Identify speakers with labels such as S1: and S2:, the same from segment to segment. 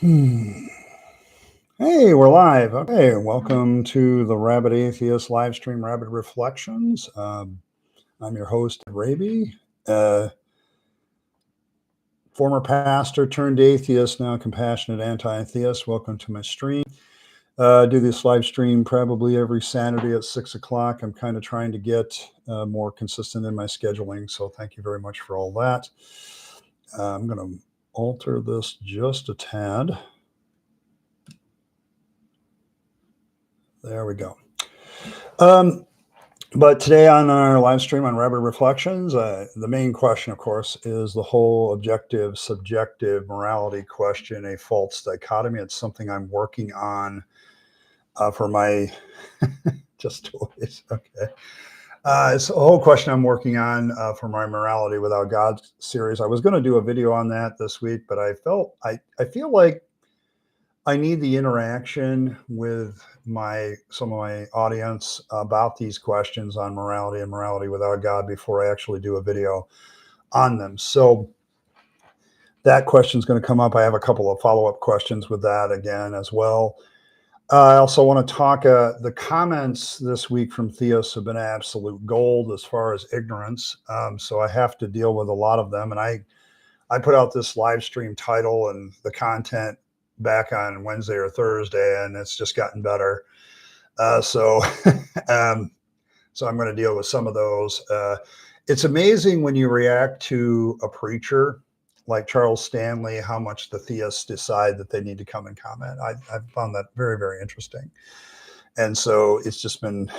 S1: Hmm. Hey, we're live. Okay, welcome to the Rabyd Atheist live stream, Rabyd Reflections. I'm your host, Raby, former pastor turned atheist, now compassionate anti-theist. Welcome to my stream. Do this live stream probably every Saturday at 6 o'clock. I'm kind of trying to get more consistent in my scheduling, so thank you very much for all that. I'm going to alter this just a tad. There we go. But today on our live stream on Rabyd Reflections, the main question, of course, is the whole objective, subjective morality question, a false dichotomy. It's something I'm working on for my just toys. Okay. It's a whole question I'm working on for my Morality Without God series. I was going to do a video on that this week, but I feel like I need the interaction with some of my audience about these questions on morality and morality without God before I actually do a video on them. So that question is going to come up. I have a couple of follow-up questions with that again as well. I also want to talk, the comments this week from theists have been absolute gold as far as ignorance. So I have to deal with a lot of them. And I put out this live stream title and the content back on Wednesday or Thursday, and it's just gotten better. So I'm going to deal with some of those. It's amazing when you react to a preacher like Charles Stanley, how much the theists decide that they need to come and comment. I've found that very, very interesting. And so it's just been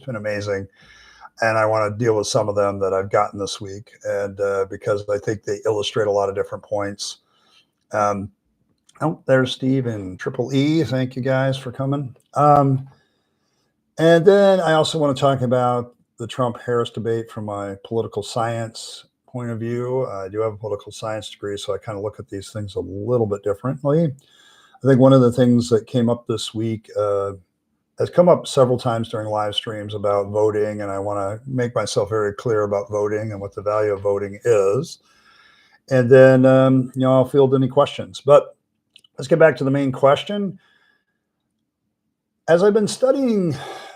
S1: amazing. And I want to deal with some of them that I've gotten this week, and because I think they illustrate a lot of different points. Oh, there's Steve and Triple E. Thank you guys for coming. And then I also want to talk about the Trump-Harris debate from my political science point of view. I do have a political science degree, so I kind of look at these things a little bit differently. I think one of the things that came up this week has come up several times during live streams about voting, and I want to make myself very clear about voting and what the value of voting is. And then, I'll field any questions. But let's get back to the main question. As I've been studying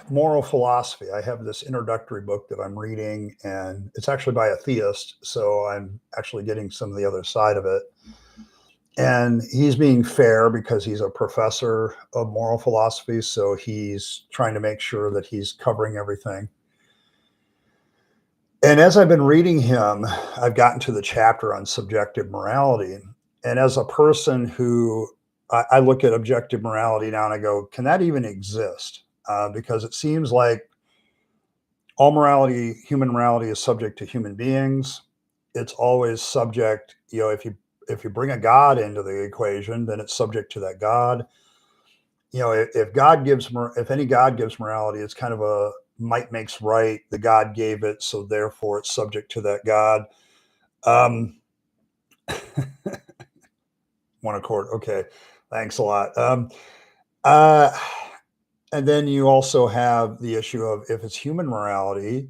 S1: moral philosophy, I have this introductory book that I'm reading, and it's actually by a theist, so I'm actually getting some of the other side of it. And he's being fair because he's a professor of moral philosophy, so he's trying to make sure that he's covering everything. And as I've been reading him, I've gotten to the chapter on subjective morality. And as a person who I look at objective morality now and I go, can that even exist? Because it seems like all morality, human morality, is subject to human beings. It's always subject, if you bring a God into the equation, then it's subject to that God. If any God gives morality, it's kind of a might makes right. The God gave it, so therefore it's subject to that God. One accord. Okay, thanks a lot. And then you also have the issue of, if it's human morality,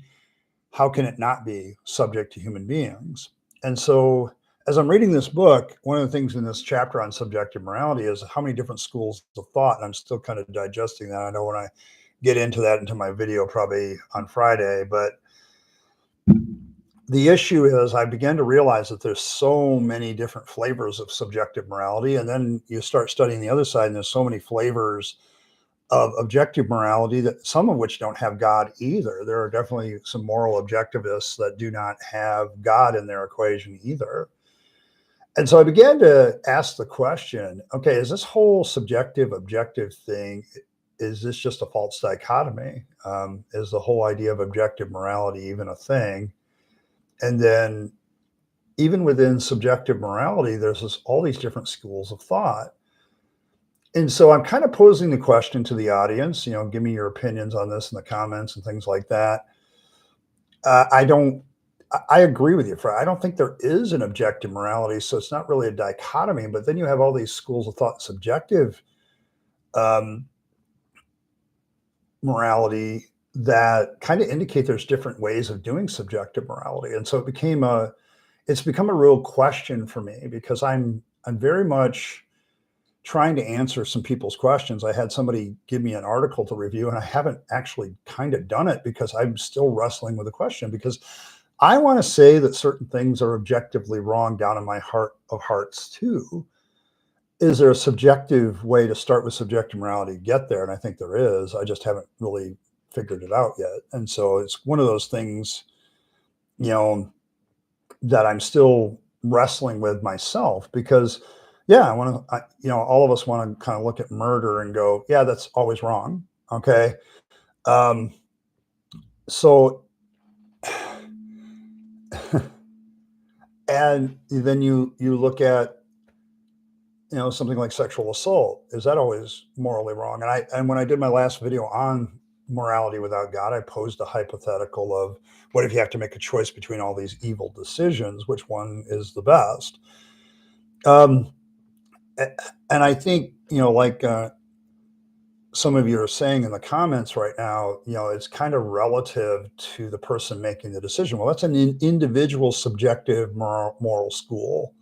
S1: how can it not be subject to human beings? And so as I'm reading this book, one of the things in this chapter on subjective morality is how many different schools of thought, and I'm still kind of digesting that. I know when I get into that into my video probably on Friday, but the issue is I began to realize that there's so many different flavors of subjective morality, and then you start studying the other side, and there's so many flavors of objective morality, that some of which don't have God either. There are definitely some moral objectivists that do not have God in their equation either. And so I began to ask the question, okay, is this whole subjective objective thing, is this just a false dichotomy? Is the whole idea of objective morality even a thing? And then even within subjective morality, there's all these different schools of thought. And so I'm kind of posing the question to the audience, give me your opinions on this in the comments and things like that. I agree with you, Fred. I don't think there is an objective morality, so it's not really a dichotomy. But then you have all these schools of thought, subjective morality, that kind of indicate there's different ways of doing subjective morality. And so it's become a real question for me, because I'm very much trying to answer some people's questions. I had somebody give me an article to review, and I haven't actually kind of done it because I'm still wrestling with the question, because I want to say that certain things are objectively wrong down in my heart of hearts too. Is there a subjective way to start with subjective morality to get there? And I think there is. I just haven't really figured it out yet. And so it's one of those things, you know, that I'm still wrestling with myself, because yeah, I want to, all of us want to kind of look at murder and go, yeah, that's always wrong. Okay. Um, so, and then you look at, something like sexual assault. Is that always morally wrong? And when I did my last video on morality without God, I posed a hypothetical of, what if you have to make a choice between all these evil decisions? Which one is the best? Um, and I think, like some of you are saying in the comments right now, it's kind of relative to the person making the decision. Well, that's an individual subjective moral school.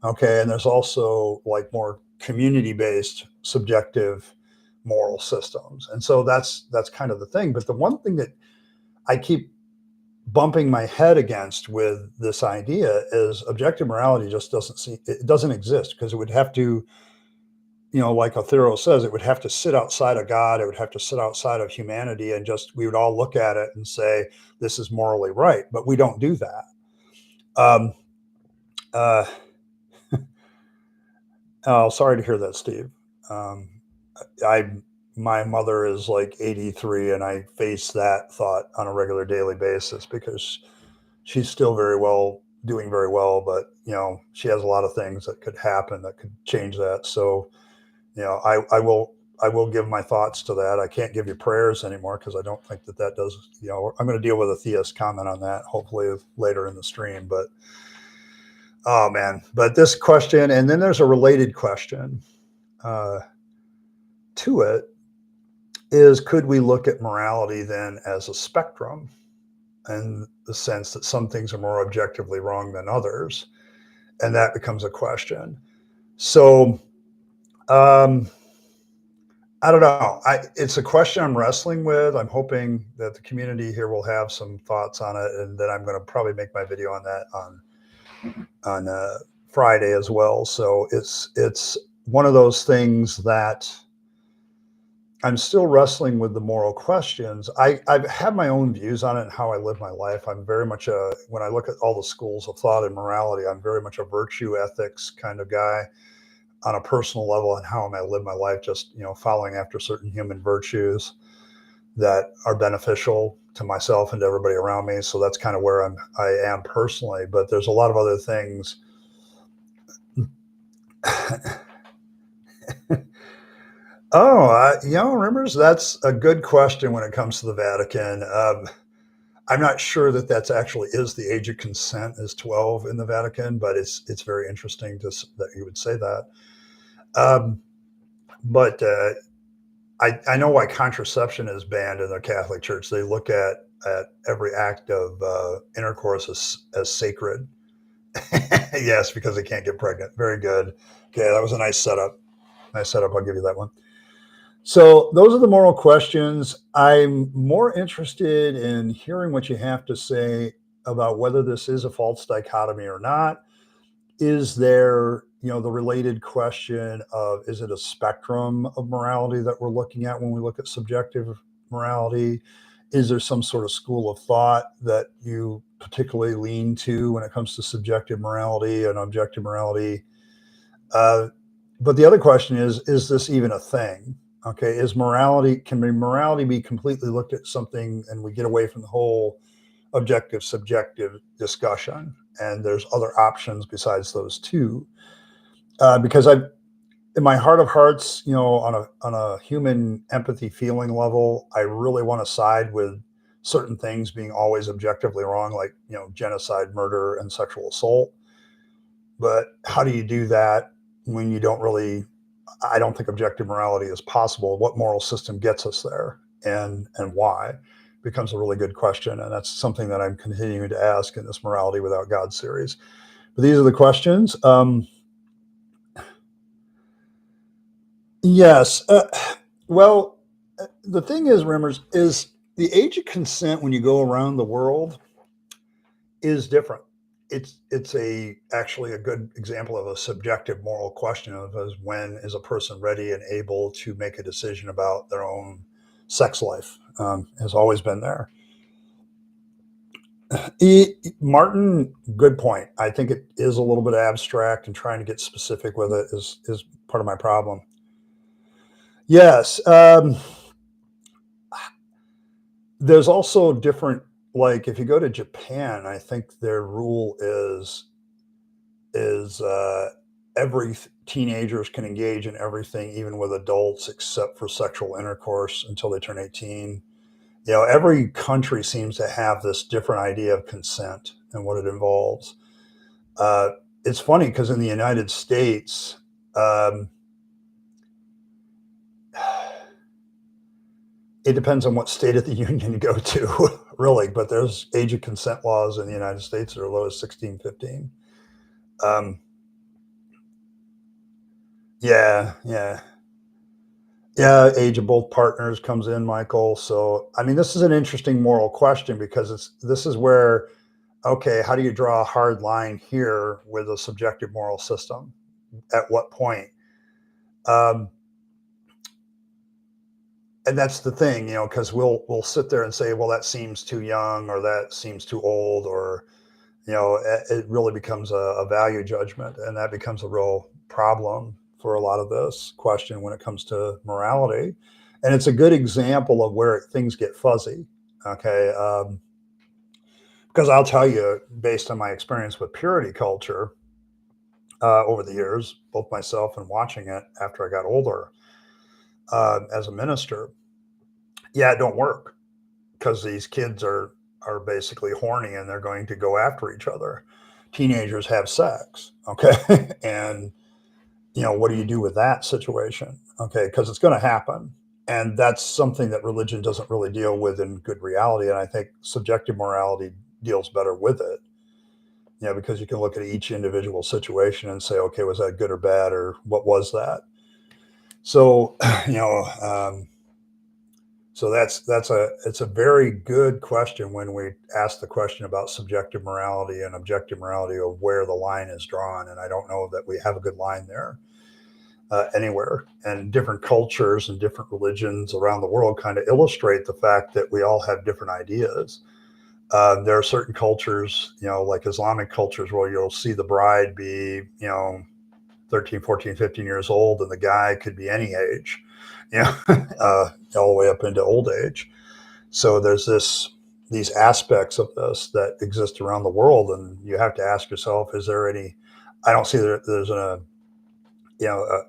S1: Okay. And there's also like more community-based subjective moral systems. And so that's kind of the thing. But the one thing that I keep bumping my head against with this idea is objective morality just doesn't exist, because it would have to, like Othero says, it would have to sit outside of God. It would have to sit outside of humanity, and we would all look at it and say, this is morally right. But we don't do that. Um, uh, oh, sorry to hear that, Steve. Um, my mother is like 83, and I face that thought on a regular daily basis, because she's still doing very well, but she has a lot of things that could happen that could change that. So, I will give my thoughts to that. I can't give you prayers anymore, because I don't think that does, I'm going to deal with a theist comment on that hopefully later in the stream. But oh man, but this question, and then there's a related question to it, is, could we look at morality then as a spectrum, in the sense that some things are more objectively wrong than others? And that becomes a question. So, I don't know. It's a question I'm wrestling with. I'm hoping that the community here will have some thoughts on it, and then I'm going to probably make my video on that on Friday as well. So it's one of those things that I'm still wrestling with, the moral questions. I've had my own views on it and how I live my life. I'm very much when I look at all the schools of thought and morality, I'm very much a virtue ethics kind of guy on a personal level, and how am I live my life, just, following after certain human virtues that are beneficial to myself and to everybody around me. So that's kind of where I am personally, but there's a lot of other things. Remembers, that's a good question when it comes to the Vatican. I'm not sure that that's actually is the age of consent is 12 in the Vatican, but it's very interesting that you would say that. But I know why contraception is banned in the Catholic Church. They look at every act of intercourse as sacred. Yes, because they can't get pregnant. Very good. Okay, that was a nice setup. I'll give you that one. So those are the moral questions. I'm more interested in hearing what you have to say about whether this is a false dichotomy or not. Is there, the related question of, is it a spectrum of morality that we're looking at when we look at subjective morality? Is there some sort of school of thought that you particularly lean to when it comes to subjective morality and objective morality? But the other question is this even a thing? Okay, can morality be completely looked at something, and we get away from the whole objective subjective discussion, and there's other options besides those two? Because in my heart of hearts, on a human empathy feeling level, I really want to side with certain things being always objectively wrong, like genocide, murder, and sexual assault. But how do you do that when you don't really? I don't think objective morality is possible. What moral system gets us there, and why, becomes a really good question. And that's something that I'm continuing to ask in this Morality Without God series. But these are the questions. Yes. Well, the thing is, Rimmers, is the age of consent when you go around the world is different. It's a actually a good example of a subjective moral question of is when is a person ready and able to make a decision about their own sex life, has always been there. Martin, good point. I think it is a little bit abstract, and trying to get specific with it is part of my problem. Yes. There's also different, like if you go to Japan, I think their rule is every teenagers can engage in everything, even with adults, except for sexual intercourse until they turn 18. Every country seems to have this different idea of consent and what it involves. Uh, it's funny because in the United States, um, it depends on what state of the union you go to, really. But there's age of consent laws in the United States that are low as 16, 15. Um, yeah, yeah. Yeah, age of both partners comes in, Michael. So, I mean, this is an interesting moral question because this is where, okay, how do you draw a hard line here with a subjective moral system? At what point? Um, and that's the thing, because we'll sit there and say, well, that seems too young, or that seems too old, or it really becomes a value judgment, and that becomes a real problem for a lot of this question when it comes to morality. And it's a good example of where things get fuzzy. Okay. Because I'll tell you, based on my experience with purity culture over the years, both myself and watching it after I got older as a minister, yeah, it don't work because these kids are basically horny and they're going to go after each other. Teenagers have sex, okay, and what do you do with that situation? Okay, because it's going to happen, and that's something that religion doesn't really deal with in good reality, and I think subjective morality deals better with it. Because you can look at each individual situation and say, okay, was that good or bad, or what was that? So, you know, um, so it's a very good question when we ask the question about subjective morality and objective morality of where the line is drawn. And I don't know that we have a good line there anywhere. And different cultures and different religions around the world kind of illustrate the fact that we all have different ideas. There are certain cultures, like Islamic cultures, where you'll see the bride be, 13, 14, 15 years old, and the guy could be any age, all the way up into old age. So there's these aspects of this that exist around the world, and you have to ask yourself: is there any? I don't see that there's you know, a,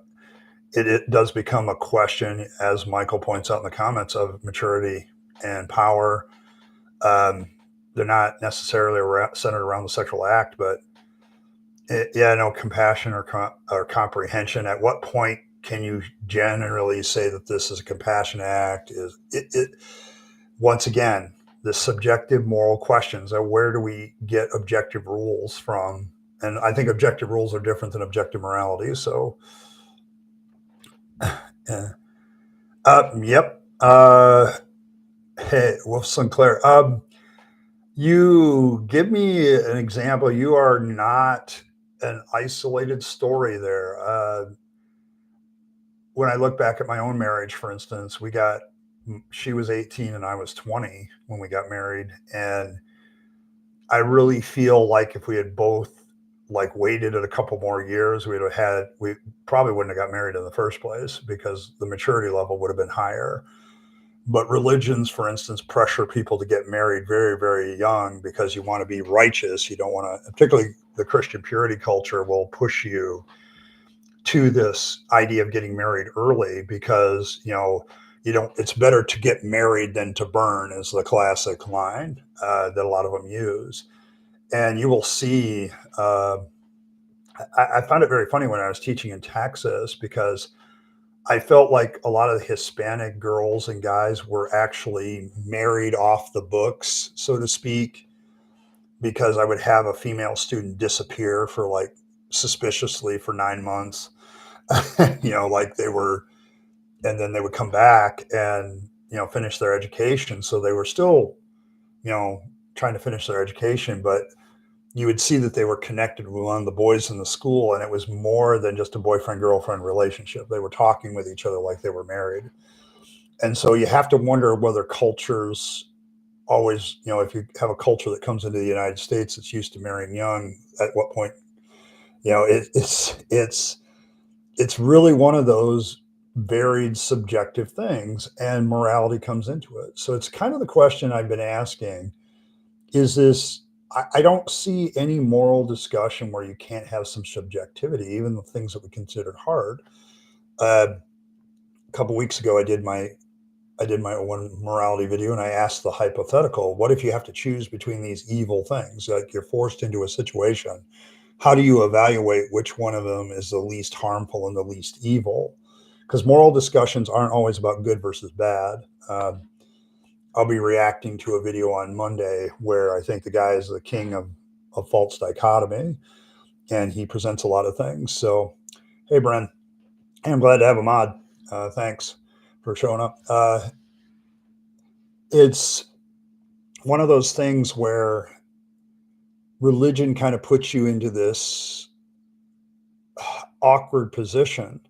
S1: it does become a question, as Michael points out in the comments, of maturity and power. Um, they're not necessarily centered around the sexual act, but yeah, no compassion or comprehension. At what point can you generally say that this is a compassion act? Is it once again the subjective moral questions of where do we get objective rules from? And I think objective rules are different than objective morality. So, yeah. Yep. Hey, Wolf Sinclair. You give me an example. You are not an isolated story there. When I look back at my own marriage, for instance, she was 18 and I was 20 when we got married. And I really feel like if we had both like waited a couple more years, we probably wouldn't have got married in the first place because the maturity level would have been higher. But religions, for instance, pressure people to get married very, very young because you want to be righteous. You don't want to, particularly the Christian purity culture will push you to this idea of getting married early because, you don't, it's better to get married than to burn is the classic line that a lot of them use. And you will see, I found it very funny when I was teaching in Texas because I felt like a lot of the Hispanic girls and guys were actually married off the books, so to speak, because I would have a female student disappear for like suspiciously for 9 months, like they were, and then they would come back and finish their education. So they were still you know trying to finish their education, but you would see that they were connected with one of the boys in the school, and it was more than just a boyfriend girlfriend relationship. They were talking with each other like they were married. And so you have to wonder whether cultures always, if you have a culture that comes into the United States that's used to marrying young, at what point, it's really one of those varied subjective things, and morality comes into it. So it's kind of the question I've been asking: is this? I don't see any moral discussion where you can't have some subjectivity, even the things that we considered hard. A couple weeks ago, I did my one morality video, and I asked the hypothetical: what if you have to choose between these evil things? Like, you're forced into a situation. How do you evaluate which one of them is the least harmful and the least evil? Because moral discussions aren't always about good versus bad. I'll be reacting to a video on Monday where I think the guy is the king of false dichotomy, and he presents a lot of things. So, hey, Bren, hey, I'm glad to have a mod. Thanks for showing up. It's one of those things where religion kind of puts you into this awkward position.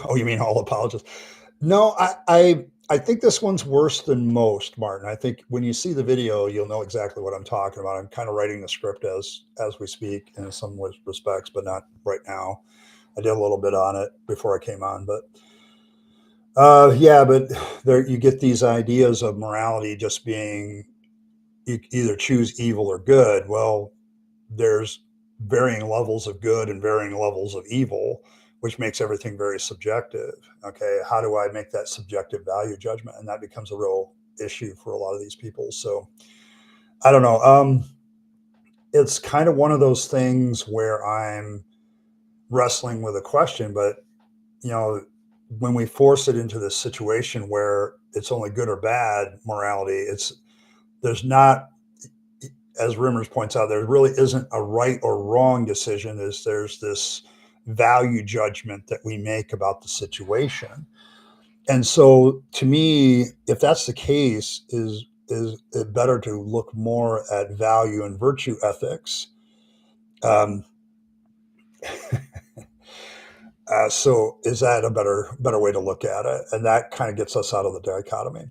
S1: Oh, you mean all apologists? No, I think this one's worse than most, Martin. I think when you see the video, you'll know exactly what I'm talking about. I'm kind of writing the script as we speak in some respects, but not right now. I did a little bit on it before I came on, but yeah, but there you get these ideas of morality just being, you either choose evil or good. Well, there's varying levels of good and varying levels of evil, which makes everything very subjective. Okay, how do I make that subjective value judgment? And that becomes a real issue for a lot of these people. So I don't know. It's kind of one of those things where I'm wrestling with a question, but you know, when we force it into this situation where it's only good or bad morality, there's not, as Rimmers points out, there really isn't a right or wrong decision. There's this value judgment that we make about the situation. And so to me, if that's the case, is it better to look more at value and virtue ethics? Um, so is that a better way to look at it? And that kind of gets us out of the dichotomy.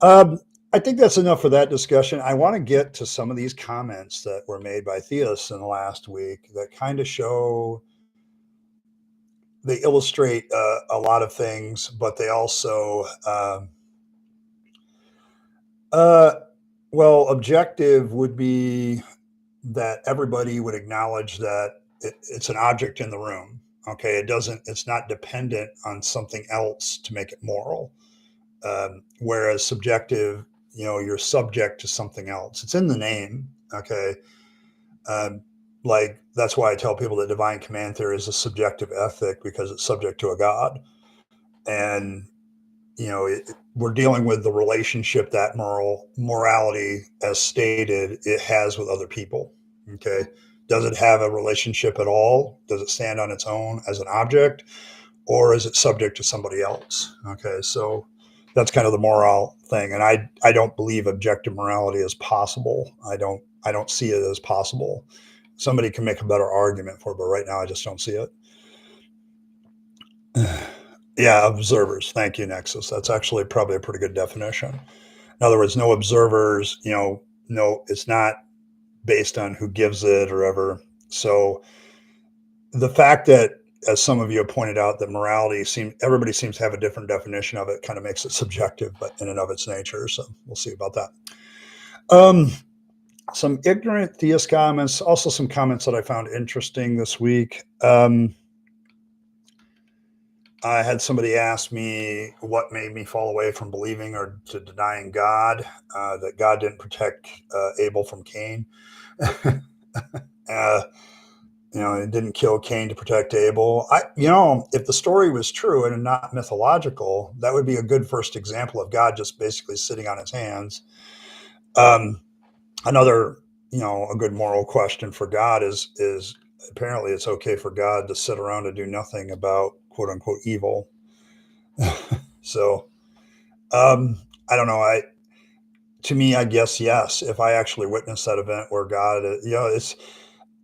S1: Um, I think that's enough for that discussion. I want to get to some of these comments that were made by theists in the last week that kind of show, they illustrate a lot of things, but they also, uh, well, objective would be that everybody would acknowledge that it's an object in the room. Okay, it's not dependent on something else to make it moral. Whereas subjective, you're subject to something else. It's in the name. Okay. Um, like, that's why I tell people that divine command theory is a subjective ethic, because it's subject to a God. And, we're dealing with the relationship that morality, as stated, it has with other people. Okay. Does it have a relationship at all? Does it stand on its own as an object? Or is it subject to somebody else? Okay, so that's kind of the moral thing, and I don't believe objective morality is possible. I don't see it as possible. Somebody can make a better argument for it, but right now I just don't see it. Yeah, observers. Thank you, Nexus. That's actually probably a pretty good definition. In other words, no observers. No, it's not based on who gives it or ever. So the fact that, as some of you have pointed out, that everybody seems to have a different definition of it, kind of makes it subjective, but in and of its nature. So we'll see about that. Some ignorant theist comments, also some comments that I found interesting this week. I had somebody ask me what made me fall away from believing or to denying God, that God didn't protect Abel from Cain. It didn't kill Cain to protect Abel. If the story was true and not mythological, that would be a good first example of God just basically sitting on his hands. Another, a good moral question for God is apparently it's okay for God to sit around and do nothing about quote unquote evil. So I don't know. To me, I guess yes. If I actually witnessed that event where God, it's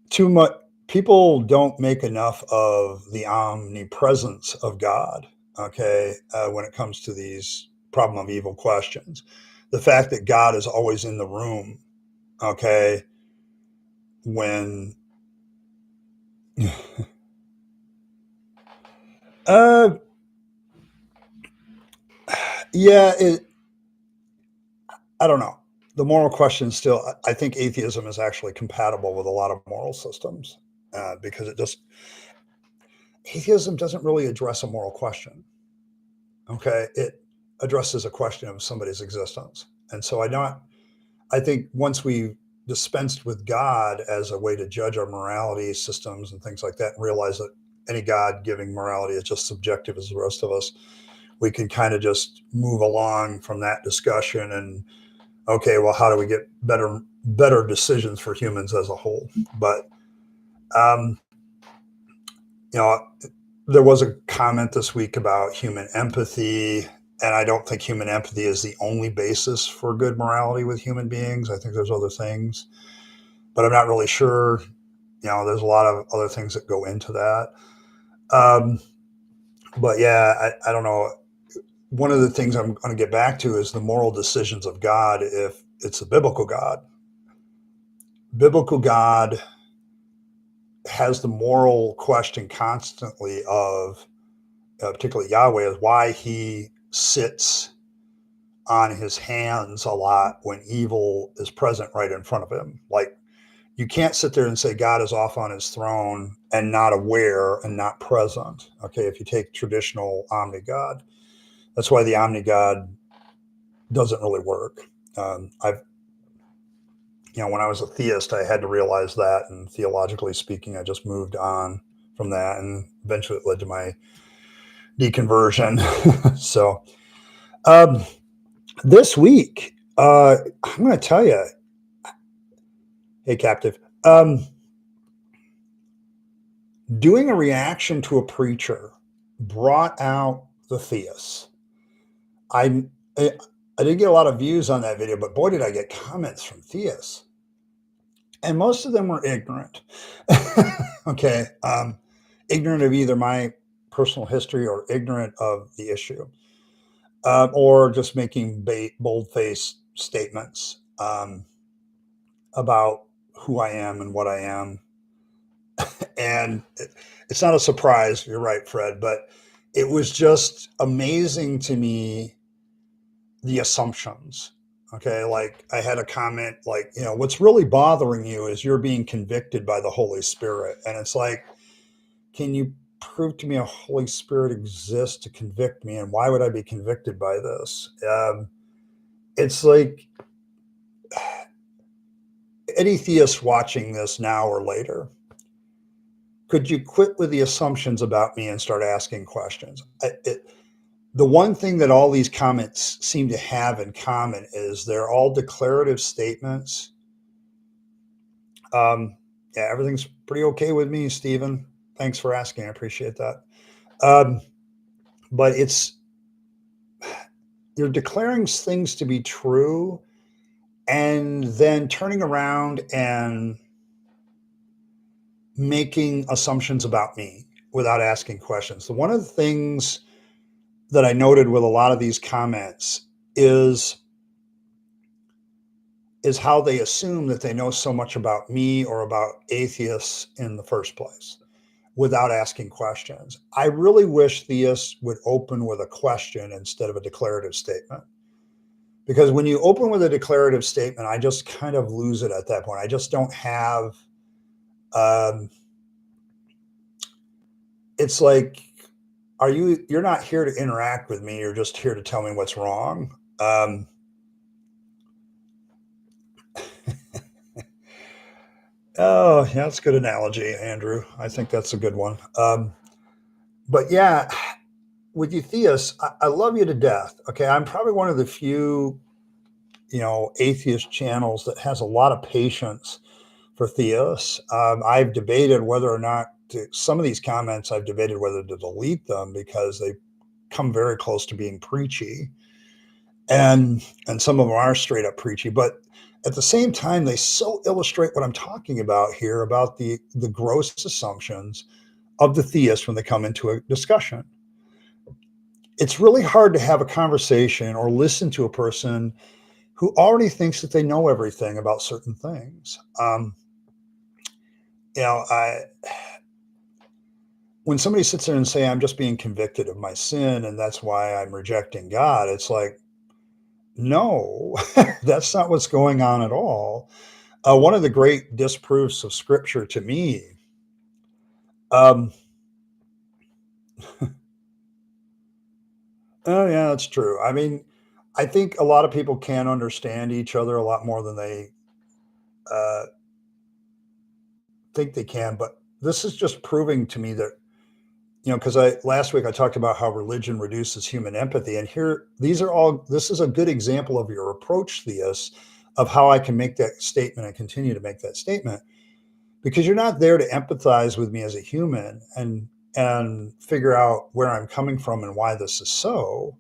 S1: too much. People don't make enough of the omnipresence of God. Okay, when it comes to these problem of evil questions, the fact that God is always in the room. Okay, when uh, yeah, I don't know. The moral question still, I think atheism is actually compatible with a lot of moral systems because atheism doesn't really address a moral question. Okay. It addresses a question of somebody's existence. And so I think once we dispensed with God as a way to judge our morality systems and things like that, and realize that any God giving morality is just subjective as the rest of us, we can kind of just move along from that discussion and okay, well, how do we get better decisions for humans as a whole? But um, you know, there was a comment this week about human empathy, and I don't think human empathy is the only basis for good morality with human beings. I think there's other things, but I'm not really sure. There's a lot of other things that go into that. Um, but yeah, I don't know. One of the things I'm going to get back to is the moral decisions of God. If it's a biblical God has the moral question constantly of, particularly Yahweh, is why he sits on his hands a lot when evil is present right in front of him. Like, you can't sit there and say God is off on his throne and not aware and not present. Okay, if you take traditional omni God, that's why the omni God doesn't really work. I've when I was a theist, I had to realize that, and theologically speaking, I just moved on from that, and eventually it led to my deconversion. So um, this week, I'm going to tell you, hey, captive, doing a reaction to a preacher brought out the theists. I, I I didn't get a lot of views on that video, but boy, did I get comments from theists, and most of them were ignorant. Okay, ignorant of either my personal history or ignorant of the issue. Or just making bold-faced statements about who I am and what I am. And it's not a surprise, you're right, Fred, but it was just amazing to me the assumptions. Okay, like I had a comment like, what's really bothering you is you're being convicted by the Holy Spirit. And it's like, can you prove to me a Holy Spirit exists to convict me? And why would I be convicted by this? It's like any theist watching this now or later, could you quit with the assumptions about me and start asking questions? The one thing that all these comments seem to have in common is they're all declarative statements. Yeah, everything's pretty okay with me, Stephen. Thanks for asking. I appreciate that. Um, but you're declaring things to be true and then turning around and making assumptions about me without asking questions. So one of the things that I noted with a lot of these comments is how they assume that they know so much about me or about atheists in the first place without asking questions. I really wish theists would open with a question instead of a declarative statement. Because when you open with a declarative statement, I just kind of lose it at that point. I just don't have, um, it's like, you're not here to interact with me. You're just here to tell me what's wrong. Oh, yeah, that's a good analogy, Andrew. I think that's a good one. But yeah, with you theists, I love you to death. Okay, I'm probably one of the few, atheist channels that has a lot of patience for theists. I've debated whether or not some of these comments. I've debated whether to delete them because they come very close to being preachy, and some of them are straight up preachy, but at the same time they so illustrate what I'm talking about here, about the gross assumptions of the theist when they come into a discussion. It's really hard to have a conversation or listen to a person who already thinks that they know everything about certain things. I When somebody sits there and say I'm just being convicted of my sin and that's why I'm rejecting God, it's like, no, that's not what's going on at all. One of the great disproofs of Scripture to me, um, oh yeah, that's true. I mean, I think a lot of people can understand each other a lot more than they uh, think they can. But this is just proving to me that, because I last week I talked about how religion reduces human empathy, and here this is a good example of your approach, Theus, of how I can make that statement and continue to make that statement, because you're not there to empathize with me as a human and figure out where I'm coming from and why this is so.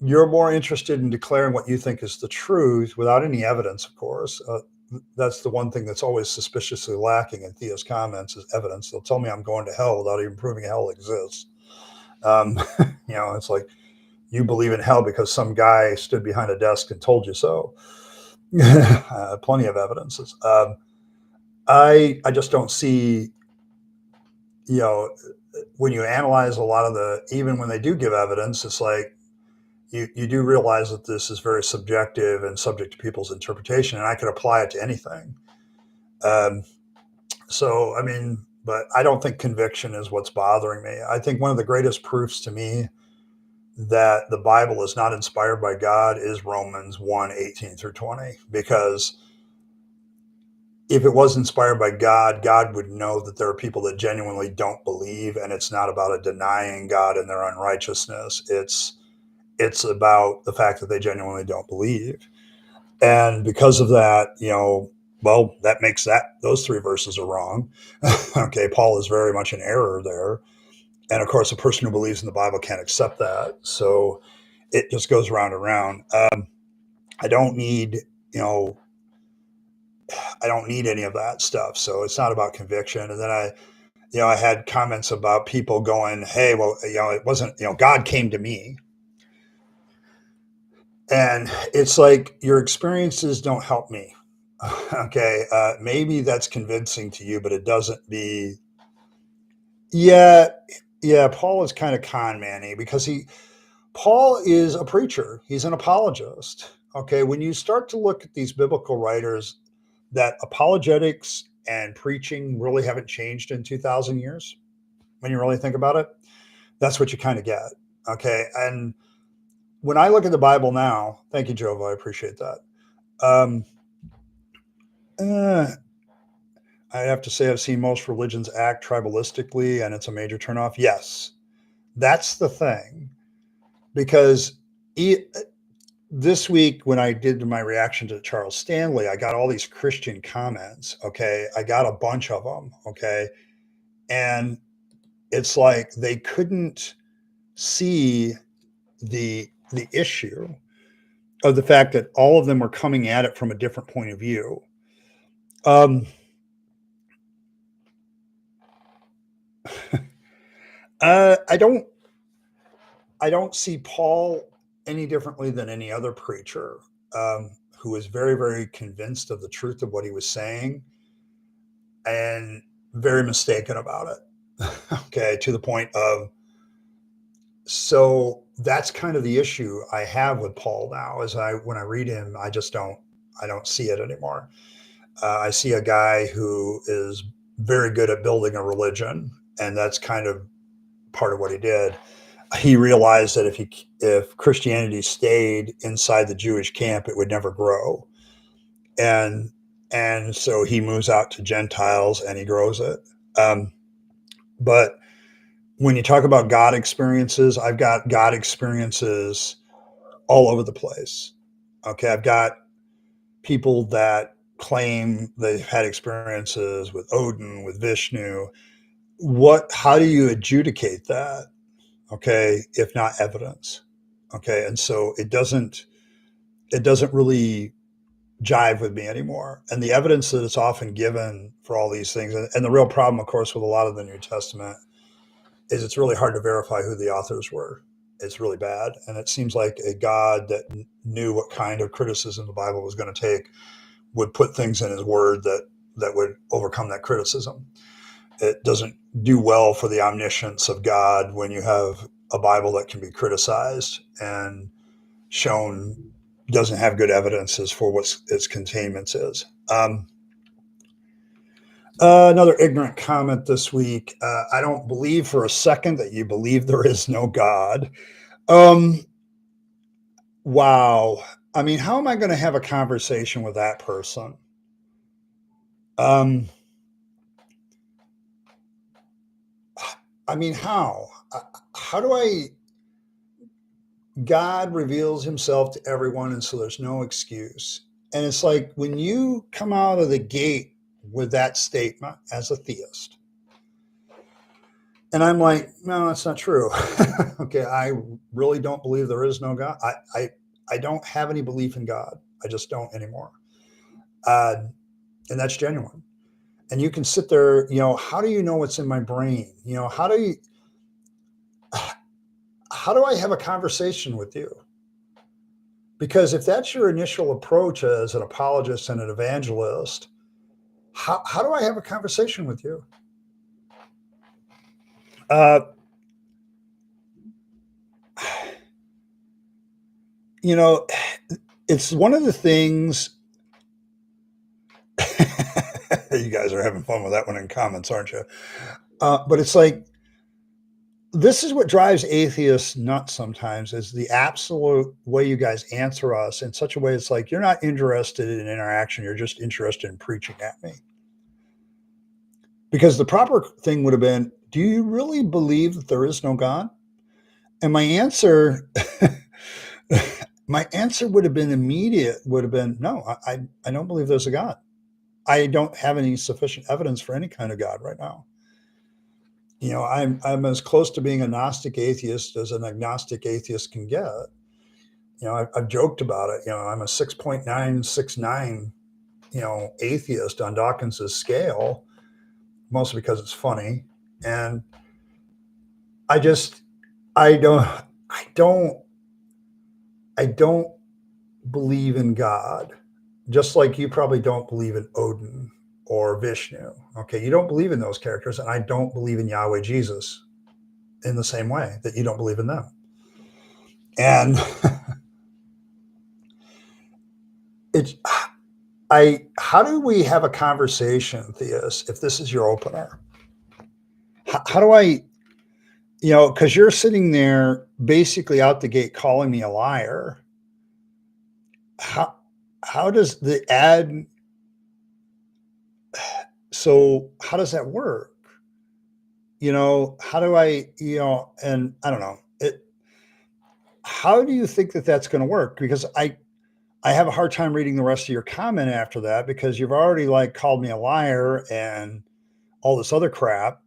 S1: You're more interested in declaring what you think is the truth without any evidence, of course. That's the one thing that's always suspiciously lacking in theist comments is evidence. They'll tell me I'm going to hell without even proving hell exists. It's like you believe in hell because some guy stood behind a desk and told you so. Plenty of evidences. I just don't see, when you analyze a lot of even when they do give evidence, it's like you do realize that this is very subjective and subject to people's interpretation, and I could apply it to anything. Um, I mean, but I don't think conviction is what's bothering me. I think one of the greatest proofs to me that the Bible is not inspired by God is Romans 1:18-20, because if it was inspired by God, God would know that there are people that genuinely don't believe, and it's not about a denying God and their unrighteousness. It's about the fact that they genuinely don't believe. And because of that, well, that makes those three verses are wrong. Okay, Paul is very much in error there. And of course, a person who believes in the Bible can't accept that. So it just goes round and round. I don't need, I don't need any of that stuff. So it's not about conviction. And then I had comments about people going, hey, well, it wasn't, God came to me. And it's like, your experiences don't help me. Okay. Maybe that's convincing to you, but it doesn't be. Yeah. Yeah. Paul is kind of con manny because Paul is a preacher. He's an apologist. Okay. When you start to look at these biblical writers, that apologetics and preaching really haven't changed in 2,000 years. When you really think about it, that's what you kind of get. Okay. And when I look at the Bible now, thank you, Jova. I appreciate that. Um, uh, I have to say I've seen most religions act tribalistically, and it's a major turnoff. Yes, that's the thing. Because this week, when I did my reaction to Charles Stanley, I got all these Christian comments. Okay, I got a bunch of them. Okay, and it's like they couldn't see the issue of the fact that all of them were coming at it from a different point of view. Um, I don't see Paul any differently than any other preacher who was very, very convinced of the truth of what he was saying and very mistaken about it. Okay, to the point of, so that's kind of the issue I have with Paul now. Is when I read him, I don't see it anymore. I see a guy who is very good at building a religion, and that's kind of part of what he did. He realized that if Christianity stayed inside the Jewish camp, it would never grow, and so he moves out to Gentiles and he grows it. Um, but when you talk about God experiences, I've got God experiences all over the place. Okay, I've got people that claim they've had experiences with Odin, with Vishnu. How do you adjudicate that? okay, if not evidence. Okay, and so it doesn't really jive with me anymore. And the evidence that it's often given for all these things, and the real problem, of course, with a lot of the New Testament is it's really hard to verify who the authors were. It's really bad. And it seems like a God that knew what kind of criticism the Bible was going to take would put things in his word that would overcome that criticism. It doesn't do well for the omniscience of God when you have a Bible that can be criticized and shown doesn't have good evidence as for what its containment is. Another ignorant comment this week. I don't believe for a second that you believe there is no God. Um, wow. I mean, how am I going to have a conversation with that person? Um, I mean, how? How do I? God reveals himself to everyone, and so there's no excuse. And it's like when you come out of the gate with that statement as a theist, and I'm like, no, that's not true. Okay, I really don't believe there is no God. I don't have any belief in God. I just don't anymore. Uh, and that's genuine. And you can sit there, how do you know what's in my brain? How do I have a conversation with you? Because if that's your initial approach as an apologist and an evangelist, how do I have a conversation with you? Uh, it's one of the things. You guys are having fun with that one in comments, aren't you? But it's like, this is what drives atheists nuts sometimes is the absolute way you guys answer us in such a way. It's like, you're not interested in interaction. You're just interested in preaching at me. Because the proper thing would have been, do you really believe that there is no God? And my answer, my answer would have been immediate, would have been, no, I don't believe there's a God. I don't have any sufficient evidence for any kind of God right now. I'm as close to being a Gnostic atheist as an agnostic atheist can get. I've joked about it. I'm a 6.969, atheist on Dawkins's scale, mostly because it's funny. And I just, I don't, I don't, I don't believe in God, just like you probably don't believe in Odin or Vishnu. Okay, you don't believe in those characters, and I don't believe in Yahweh Jesus in the same way that you don't believe in them. And it's how do we have a conversation, Theus, if this is your opener? How do I, because you're sitting there basically out the gate calling me a liar. How does the ad, so how does that work? How do I, and I don't know it. How do you think that that's going to work? Because I have a hard time reading the rest of your comment after that, because you've already like called me a liar and all this other crap.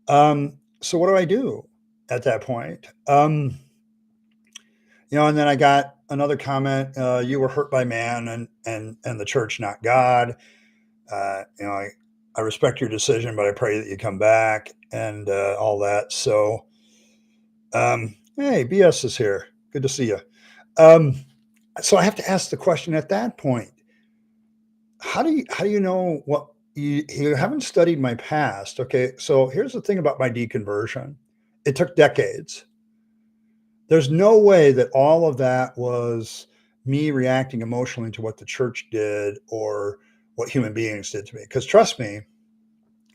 S1: So what do I do at that point? And then I got another comment. You were hurt by man and the church, not God. I respect your decision, but I pray that you come back and all that. So, hey, BS is here. Good to see you. So I have to ask the question at that point: how do you know what you haven't studied my past? Okay, so here's the thing about my deconversion: it took decades. There's no way that all of that was me reacting emotionally to what the church did or what human beings did to me. Because trust me,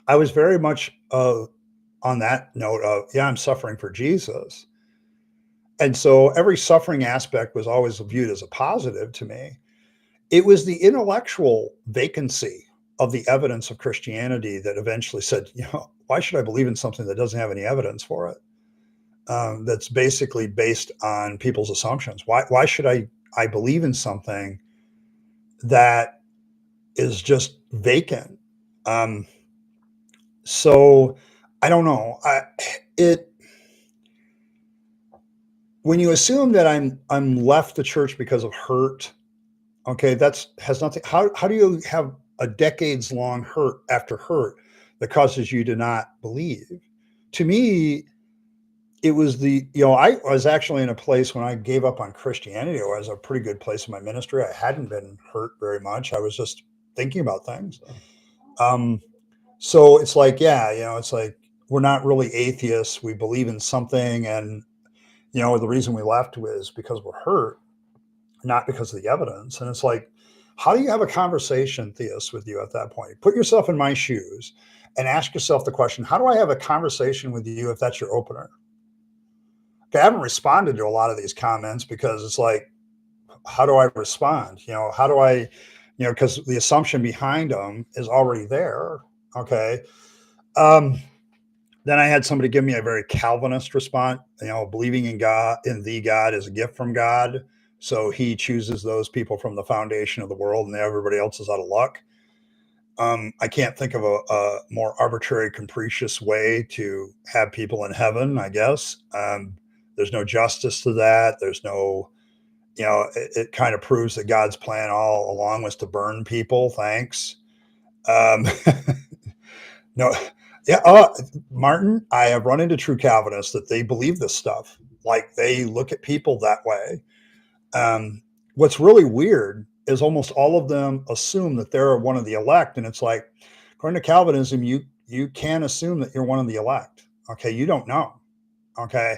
S1: I was very much on that note of, yeah, I'm suffering for Jesus. And so every suffering aspect was always viewed as a positive to me. It was the intellectual vacancy of the evidence of Christianity that eventually said, why should I believe in something that doesn't have any evidence for it? That's basically based on people's assumptions. Why should I believe in something that is just vacant? So I don't know. It when you assume that I'm left the church because of hurt, okay, that's has nothing. How do you have a decades long hurt after hurt that causes you to not believe? To me, it was I was actually in a place when I gave up on Christianity. It was a pretty good place in my ministry. I hadn't been hurt very much. I was just thinking about things. Um, so it's like, yeah, it's like we're not really atheists. We believe in something, and the reason we left was because we're hurt, not because of the evidence. And it's like, how do you have a conversation, theist, with you at that point? Put yourself in my shoes and ask yourself the question: how do I have a conversation with you if that's your opener? Okay, I haven't responded to a lot of these comments because it's like, how do I respond? How do I, because the assumption behind them is already there. Okay. Um, then I had somebody give me a very Calvinist response, believing in God, in the God, is a gift from God. So he chooses those people from the foundation of the world and everybody else is out of luck. I can't think of a more arbitrary, capricious way to have people in heaven, I guess. There's no justice to that. There's no, it kind of proves that God's plan all along was to burn people. Thanks. Um, no, yeah. Martin, I have run into true Calvinists that they believe this stuff. Like they look at people that way. Um, what's really weird is almost all of them assume that they're one of the elect, and it's like, according to Calvinism, you can't assume that you're one of the elect. Okay, you don't know. Okay,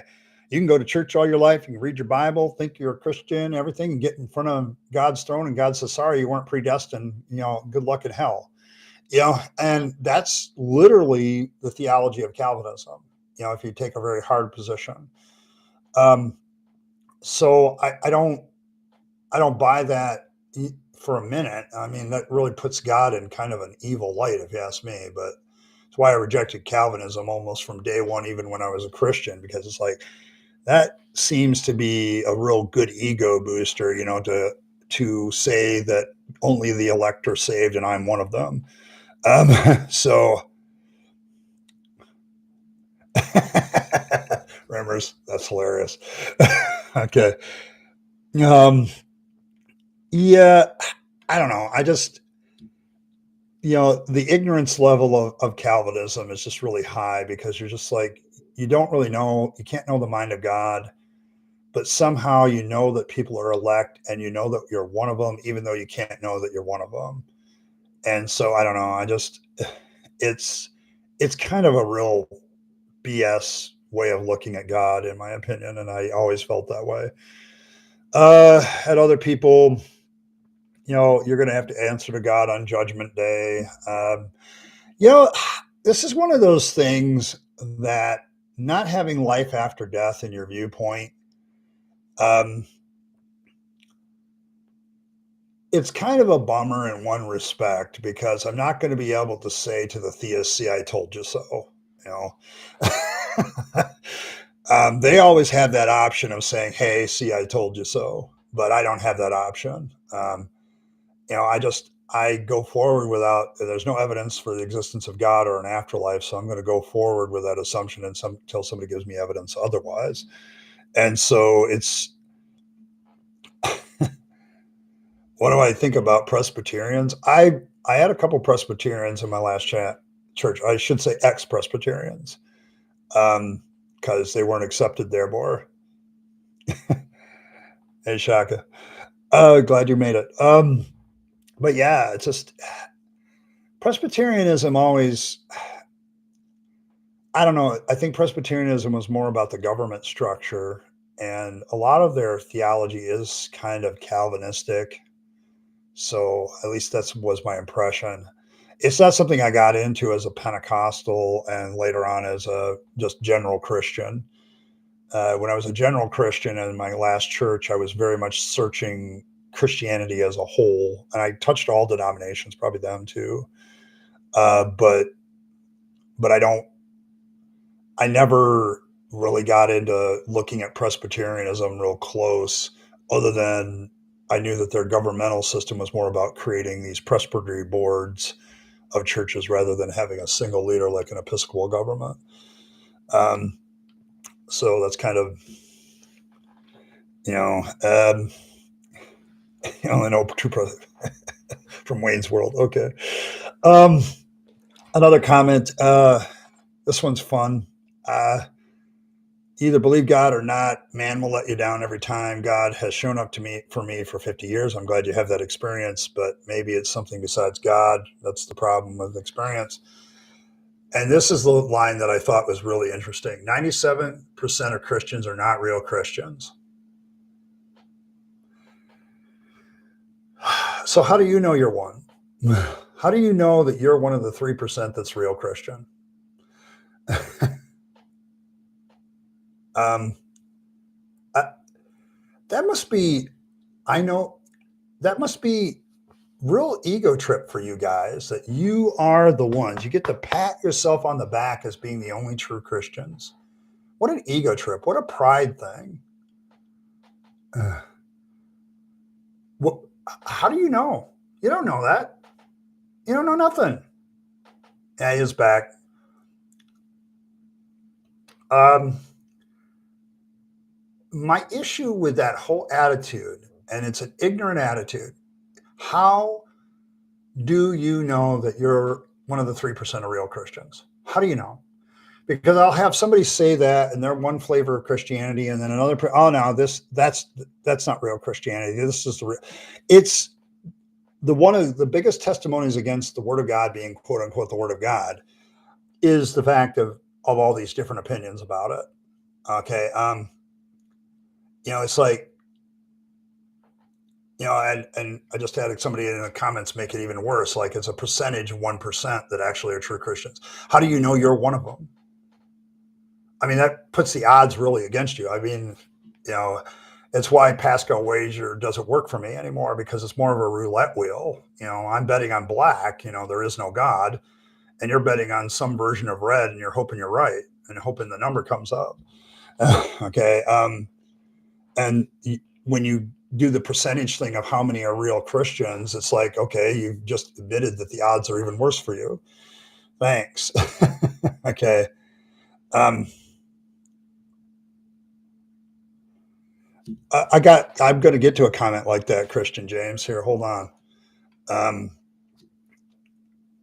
S1: you can go to church all your life, you can read your Bible, think you're a Christian, everything, and get in front of God's throne, and God says, "Sorry, you weren't predestined. Good luck in hell." And that's literally the theology of Calvinism. If you take a very hard position. Um, so I don't buy that for a minute. I mean, that really puts God in kind of an evil light, if you ask me. But it's why I rejected Calvinism almost from day one, even when I was a Christian, because it's like that seems to be a real good ego booster, to say that only the elect are saved and I'm one of them. Um, so, Remers, that's hilarious. Okay. Um, yeah, I don't know. I just, the ignorance level of Calvinism is just really high because you're just like, you don't really know, you can't know the mind of God, but somehow you know that people are elect and you know that you're one of them, even though you can't know that you're one of them. And so I don't know. It's, it's kind of a real BS way of looking at God, in my opinion. And I always felt that way. At other people, you're going to have to answer to God on Judgment Day. You know, this is one of those things that not having life after death in your viewpoint, um, it's kind of a bummer in one respect because I'm not going to be able to say to the theist, "See, I told you so." You know, they always have that option of saying, "Hey, see, I told you so," but I don't have that option. I go forward without. There's no evidence for the existence of God or an afterlife, so I'm going to go forward with that assumption until somebody gives me evidence otherwise. And so it's what do I think about Presbyterians? I had a couple Presbyterians in my last church. I should say ex-Presbyterians, because they weren't accepted there more. Hey, Shaka. Glad you made it. But yeah, it's just Presbyterianism always. I don't know. I think Presbyterianism was more about the government structure, and a lot of their theology is kind of Calvinistic. So at least that was my impression. It's not something I got into as a Pentecostal and later on as a just general Christian. When I was a general Christian in my last church, I was very much searching Christianity as a whole, and I touched all denominations, probably them too. But I never really got into looking at Presbyterianism real close, other than I knew that their governmental system was more about creating these presbytery boards of churches rather than having a single leader like an Episcopal government. Um, so that's kind of you know, I know from Wayne's World. Okay. Um, Another comment. This one's fun. Uh, Either believe God or not, man will let you down every time. God has shown up to me for 50 years. I'm glad you have that experience, but maybe it's something besides God. That's the problem with experience. And this is the line that I thought was really interesting. 97% of Christians are not real Christians. So how do you know you're one? How do you know that you're one of the 3% that's real Christian? um, I, that must be, I know, that must be real ego trip for you guys that you are the ones. You get to pat yourself on the back as being the only true Christians. What an ego trip. What a pride thing. What, how do you know? You don't know that. You don't know nothing. Yeah, he is back. My issue with that whole attitude, and it's an ignorant attitude, how do you know that you're one of the 3% of real Christians? How do you know? Because I'll have somebody say that and they're one flavor of Christianity, and then another, oh no, that's not real Christianity. This is the real. It's the one of the biggest testimonies against the Word of God being quote unquote the Word of God is the fact of all these different opinions about it. Okay, it's like, and I just had somebody in the comments make it even worse. Like it's a percentage of 1% that actually are true Christians. How do you know you're one of them? I mean, that puts the odds really against you. I mean, it's why Pascal wager doesn't work for me anymore, because it's more of a roulette wheel. I'm betting on black, there is no God, and you're betting on some version of red, and you're hoping you're right and hoping the number comes up. Okay. And when you do the percentage thing of how many are real Christians, it's like, okay, you've just admitted that the odds are even worse for you. Thanks. Okay. I'm going to get to a comment like that, Christian James. Here, hold on.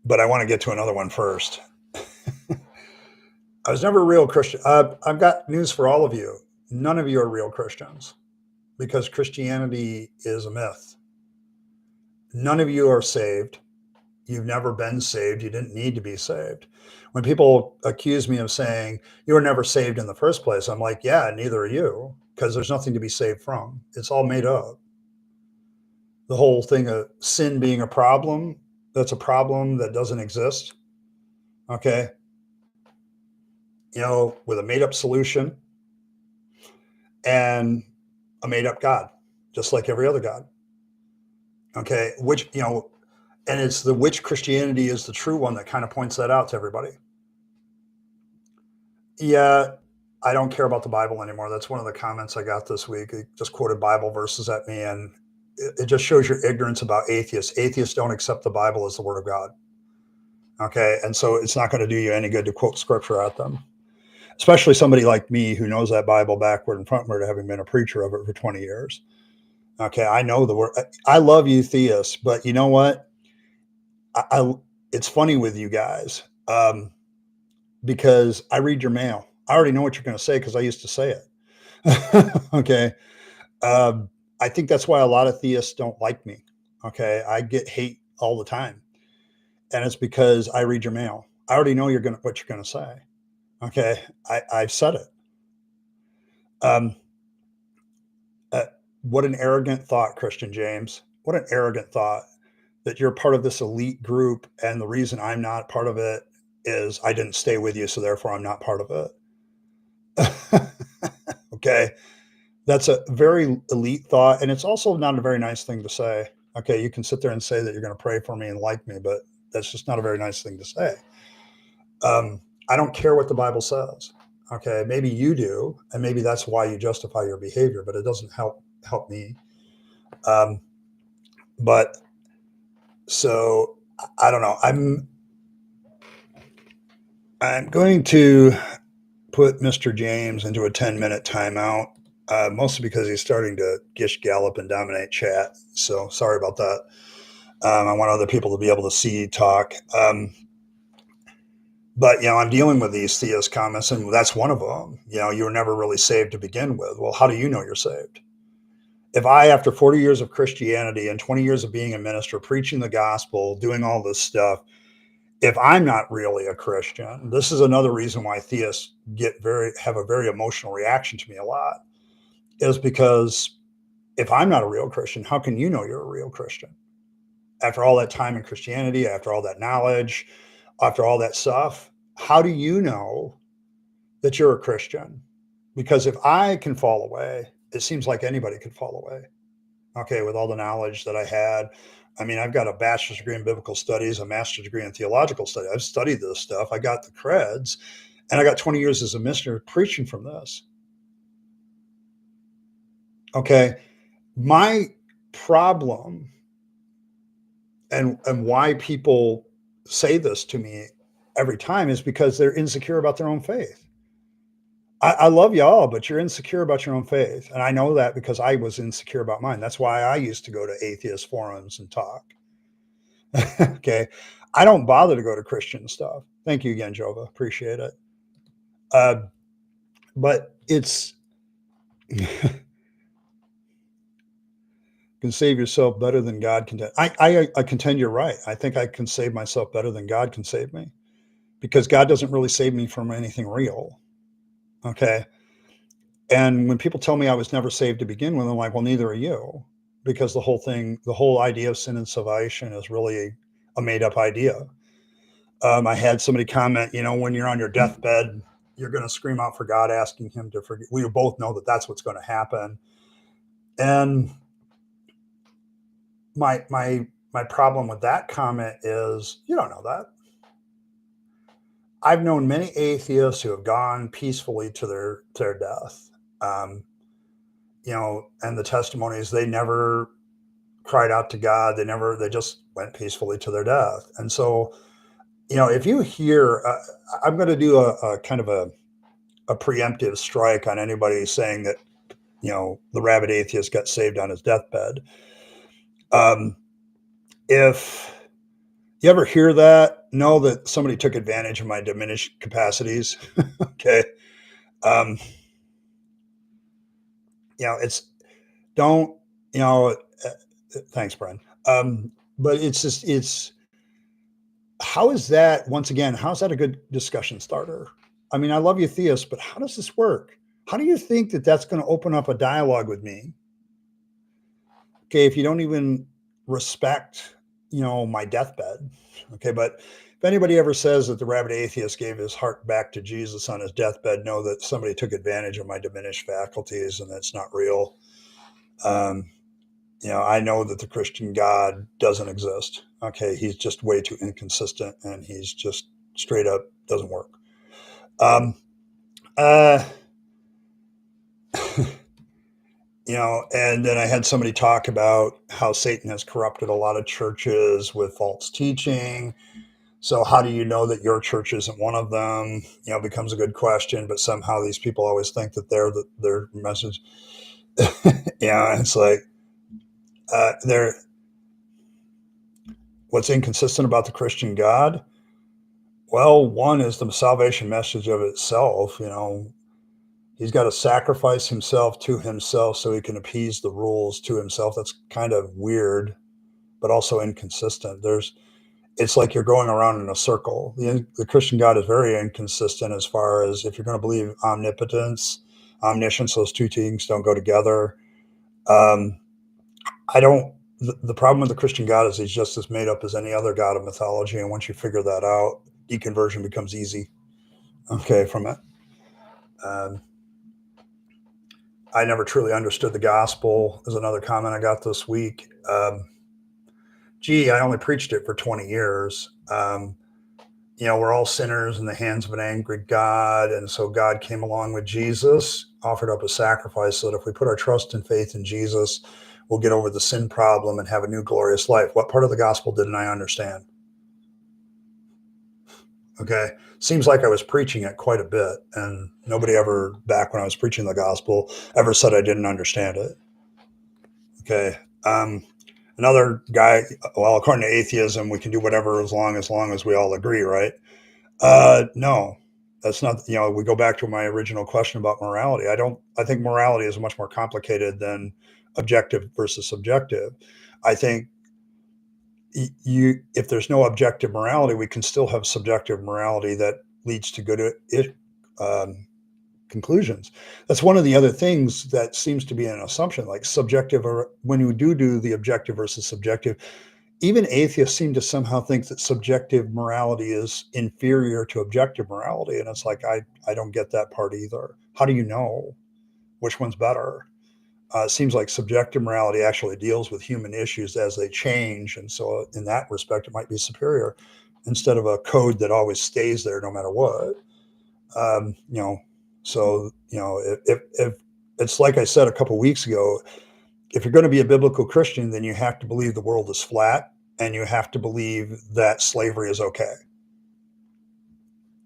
S1: But I want to get to another one first. I was never a real Christian. I've got news for all of you. None of you are real Christians, because Christianity is a myth. None of you are saved. You've never been saved. You didn't need to be saved. When people accuse me of saying you were never saved in the first place, I'm like, yeah, neither are you, because there's nothing to be saved from. It's all made up. The whole thing of sin being a problem, that's a problem that doesn't exist. Okay. With a made up solution and a made up God, just like every other God. Okay. And it's which Christianity is the true one that kind of points that out to everybody. Yeah, I don't care about the Bible anymore. That's one of the comments I got this week. It just quoted Bible verses at me, and it just shows your ignorance about atheists. Atheists don't accept the Bible as the Word of God. Okay, and so it's not going to do you any good to quote scripture at them, especially somebody like me who knows that Bible backward and frontward, having been a preacher of it for 20 years. Okay, I know the word. I love you theists, but you know what? It's funny with you guys. Because I read your mail. I already know what you're going to say because I used to say it. Okay. I think that's why a lot of theists don't like me. Okay. I get hate all the time. And it's because I read your mail. I already know what you're going to say. Okay. I've said it. Um, what an arrogant thought, Christian James. What an arrogant thought that you're part of this elite group. And the reason I'm not part of it is I didn't stay with you. So therefore I'm not part of it. Okay. That's a very elite thought. And it's also not a very nice thing to say. Okay. You can sit there and say that you're going to pray for me and like me, but that's just not a very nice thing to say. I don't care what the Bible says. Okay. Maybe you do. And maybe that's why you justify your behavior, but it doesn't help me. But so I don't know. I'm going to put Mr. James into a 10-minute timeout. mostly because he's starting to gish gallop and dominate chat. So sorry about that. I want other people to be able to see talk. But I'm dealing with these theist comments, and that's one of them. You were never really saved to begin with. Well, how do you know you're saved? If I, after 40 years of Christianity and 20 years of being a minister, preaching the gospel, doing all this stuff, if I'm not really a Christian, this is another reason why theists have a very emotional reaction to me a lot, is because if I'm not a real Christian, how can you know you're a real Christian? After all that time in Christianity, after all that knowledge, after all that stuff, how do you know that you're a Christian? Because if I can fall away, it seems like anybody could fall away. Okay, with all the knowledge that I had. I mean, I've got a bachelor's degree in biblical studies, a master's degree in theological studies. I've studied this stuff. I got the creds, and I got 20 years as a minister preaching from this. Okay, my problem and why people say this to me every time is because they're insecure about their own faith. I love y'all, but you're insecure about your own faith. And I know that because I was insecure about mine. That's why I used to go to atheist forums and talk. Okay. I don't bother to go to Christian stuff. Thank you again, Jova. Appreciate it. But it's can save yourself better than God can. I contend you're right. I think I can save myself better than God can save me, because God doesn't really save me from anything real. Okay. And when people tell me I was never saved to begin with, I'm like, well, neither are you, because the whole idea of sin and salvation is really a made up idea. I had somebody comment, when you're on your deathbed, you're going to scream out for God, asking him to forgive. We both know that that's what's going to happen. And my problem with that comment is, you don't know that. I've known many atheists who have gone peacefully to their death. And the testimonies, they never cried out to God. They just went peacefully to their death. And so, if you hear, I'm going to do a kind of a preemptive strike on anybody saying that, the rabid atheist got saved on his deathbed. If you ever hear that, know that somebody took advantage of my diminished capacities. Okay. It's don't, thanks, Brian. But it's how is that, once again, how's that a good discussion starter? I mean, I love you, theists, but how does this work? How do you think that that's going to open up a dialogue with me? Okay, if you don't even respect, my deathbed. Okay, but if anybody ever says that the rabid atheist gave his heart back to Jesus on his deathbed, know that somebody took advantage of my diminished faculties, and that's not real. I know that the Christian God doesn't exist. Okay, he's just way too inconsistent, and he's just straight up doesn't work. And then I had somebody talk about how Satan has corrupted a lot of churches with false teaching. So how do you know that your church isn't one of them? Becomes a good question, but somehow these people always think that their message. It's like, what's inconsistent about the Christian God? Well, one is the salvation message of itself. He's got to sacrifice himself to himself so he can appease the rules to himself. That's kind of weird, but also inconsistent. It's like you're going around in a circle. The Christian God is very inconsistent as far as, if you're going to believe omnipotence, omniscience, those two things don't go together. The problem with the Christian God is he's just as made up as any other God of mythology. And once you figure that out, deconversion becomes easy. Okay, from it. I never truly understood the gospel is another comment I got this week. I only preached it for 20 years. We're all sinners in the hands of an angry God. And so God came along with Jesus, offered up a sacrifice so that if we put our trust and faith in Jesus, we'll get over the sin problem and have a new glorious life. What part of the gospel didn't I understand? Okay. Seems like I was preaching it quite a bit, and nobody ever, back when I was preaching the gospel, ever said I didn't understand it. Okay. Another guy, well, according to atheism, we can do whatever as long as we all agree, right? No, that's not. We go back to my original question about morality. I think morality is much more complicated than objective versus subjective. I think if there's no objective morality, we can still have subjective morality that leads to good um, conclusions. That's one of the other things that seems to be an assumption, like subjective, or when you do the objective versus subjective, even atheists seem to somehow think that subjective morality is inferior to objective morality. And it's like, I don't get that part either. How do you know which one's better? It seems like subjective morality actually deals with human issues as they change. And so, in that respect, it might be superior instead of a code that always stays there no matter what. Um, you know, if it's like I said a couple of weeks ago, if you're going to be a biblical Christian, then you have to believe the world is flat and you have to believe that slavery is okay.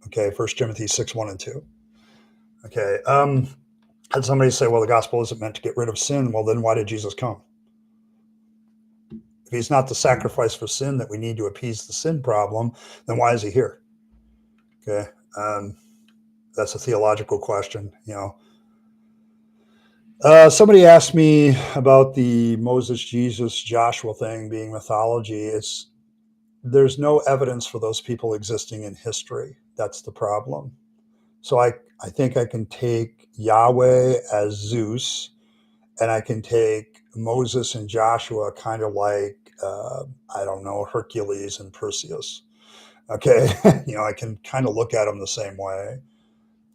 S1: Okay, 1 Timothy 6:1 and 2. Okay. Had somebody say, well, the gospel isn't meant to get rid of sin. Well, then why did Jesus come? If he's not the sacrifice for sin that we need to appease the sin problem, then why is he here? Okay. That's a theological question. Somebody asked me about the Moses, Jesus, Joshua thing being mythology. There's no evidence for those people existing in history. That's the problem. So I think I can take Yahweh as Zeus, and I can take Moses and Joshua kind of like, I don't know, Hercules and Perseus. Okay. I can kind of look at them the same way.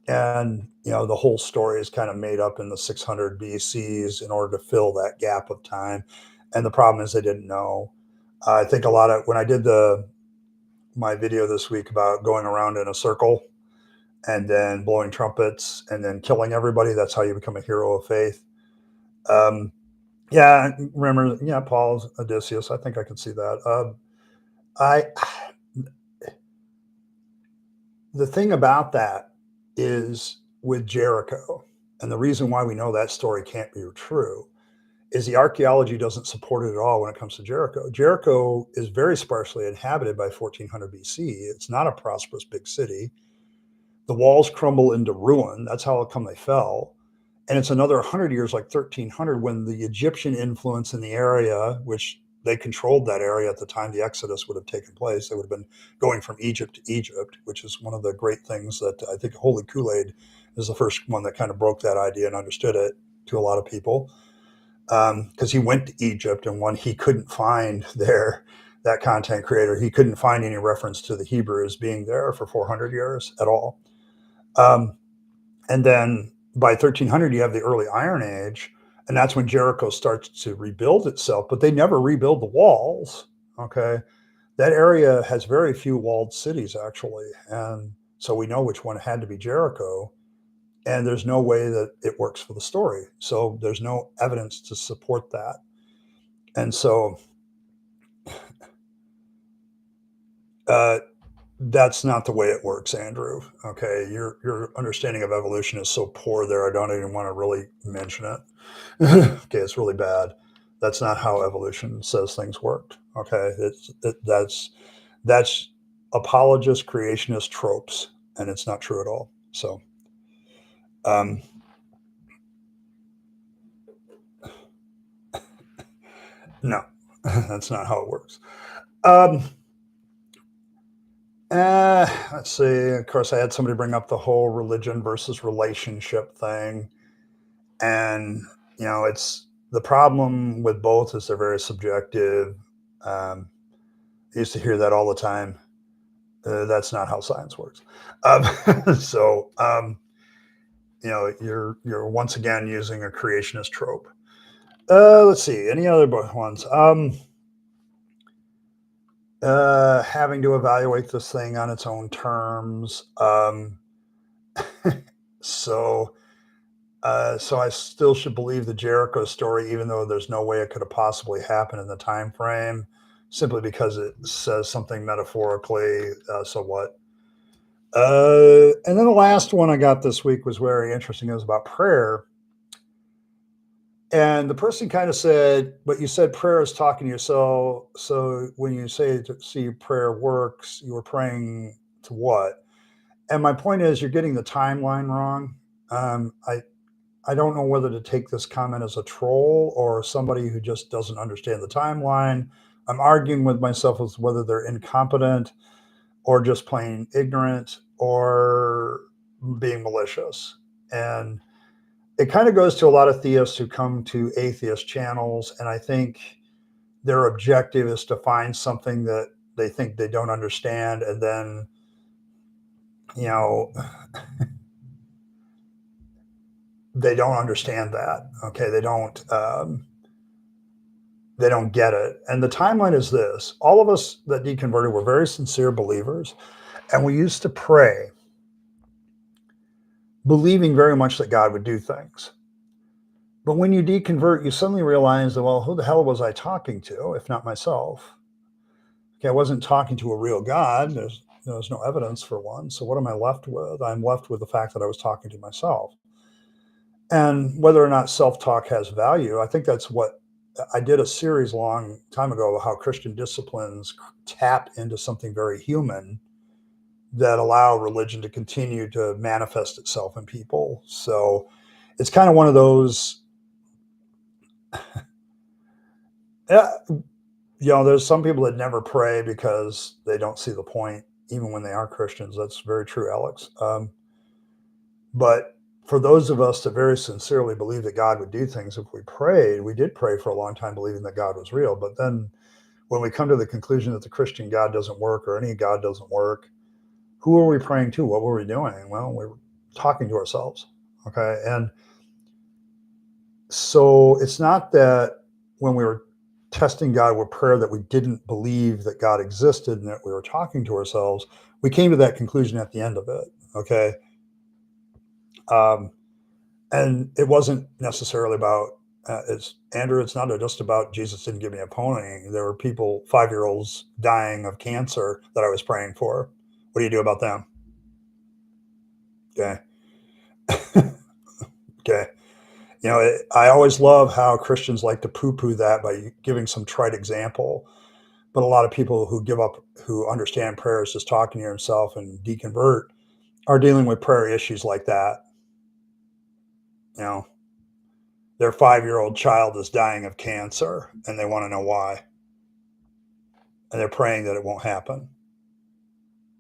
S1: And, the whole story is kind of made up in the 600 BCs in order to fill that gap of time. And the problem is they didn't know. I think a lot of, when I did my video this week about going around in a circle and then blowing trumpets and then killing everybody, that's how you become a hero of faith. Yeah, remember, yeah, Paul's Odysseus. I think I can see that. I The thing about that is with Jericho, and the reason why we know that story can't be true is the archaeology doesn't support it at all when it comes to Jericho. Jericho is very sparsely inhabited by 1400 BC. It's not a prosperous big city. The walls crumble into ruin. That's how come they fell. And it's another 100 years, like 1300, when the Egyptian influence in the area, which they controlled that area at the time the Exodus would have taken place. They would have been going from Egypt to Egypt, which is one of the great things that I think Holy Kool-Aid is the first one that kind of broke that idea and understood it to a lot of people. Because he went to Egypt, and when he couldn't find there, that content creator, he couldn't find any reference to the Hebrews being there for 400 years at all. And then by 1300, you have the early Iron Age, and that's when Jericho starts to rebuild itself, but they never rebuild the walls. Okay. That area has very few walled cities, actually. And so we know which one had to be Jericho. And there's no way that it works for the story. So there's no evidence to support that. And so that's not the way it works, Andrew. Okay. Your understanding of evolution is so poor there. I don't even want to really mention it. Okay. It's really bad. That's not how evolution says things worked. Okay. That's apologist creationist tropes, and it's not true at all. So, um, no, that's not how it works. Um, let's see. Of course, I had somebody bring up the whole religion versus relationship thing. And, it's the problem with both is they're very subjective. I used to hear that all the time. That's not how science works. Um, so, you're once again using a creationist trope. Let's see. Any other ones? Having to evaluate this thing on its own terms. So, so I still should believe the Jericho story, even though there's no way it could have possibly happened in the time frame, simply because it says something metaphorically. So what? And then the last one I got this week was very interesting. It was about prayer. And the person kind of said, but you said prayer is talking to yourself. So when you say to see prayer works, you were praying to what? And my point is, you're getting the timeline wrong. Um, I I don't know whether to take this comment as a troll or somebody who just doesn't understand the timeline. I'm arguing with myself as whether they're incompetent or just plain ignorant or being malicious. And it kind of goes to a lot of theists who come to atheist channels. And I think their objective is to find something that they think they don't understand. And then, you know, they don't understand that. Okay. They don't get it. And the timeline is this: all of us that deconverted were very sincere believers, and we used to pray, believing very much that God would do things. But when you deconvert, you suddenly realize that, well, who the hell was I talking to, if not myself? Okay, I wasn't talking to a real God. There's no evidence for one. So what am I left with? I'm left with the fact that I was talking to myself. And whether or not self-talk has value, I think that's what I did a series a long time ago, how Christian disciplines tap into something very human that allow religion to continue to manifest itself in people. So it's kind of one of those, yeah, there's some people that never pray because they don't see the point, even when they are Christians. That's very true, Alex. But for those of us that very sincerely believe that God would do things if we prayed, we did pray for a long time believing that God was real. But then when we come to the conclusion that the Christian God doesn't work or any God doesn't work, who are we praying to? What were we doing? Well, we were talking to ourselves. Okay. And so it's not that when we were testing God with prayer that we didn't believe that God existed and that we were talking to ourselves. We came to that conclusion at the end of it. Okay. Um, and it wasn't necessarily about, it's Andrew, it's not just about Jesus didn't give me a pony. There were people, 5-year-olds dying of cancer that I was praying for. What do you do about them? Okay. Okay. I always love how Christians like to poo-poo that by giving some trite example. But a lot of people who give up, who understand prayer is just talking to yourself and deconvert, are dealing with prayer issues like that. You know, their 5-year-old child is dying of cancer and they want to know why. And they're praying that it won't happen.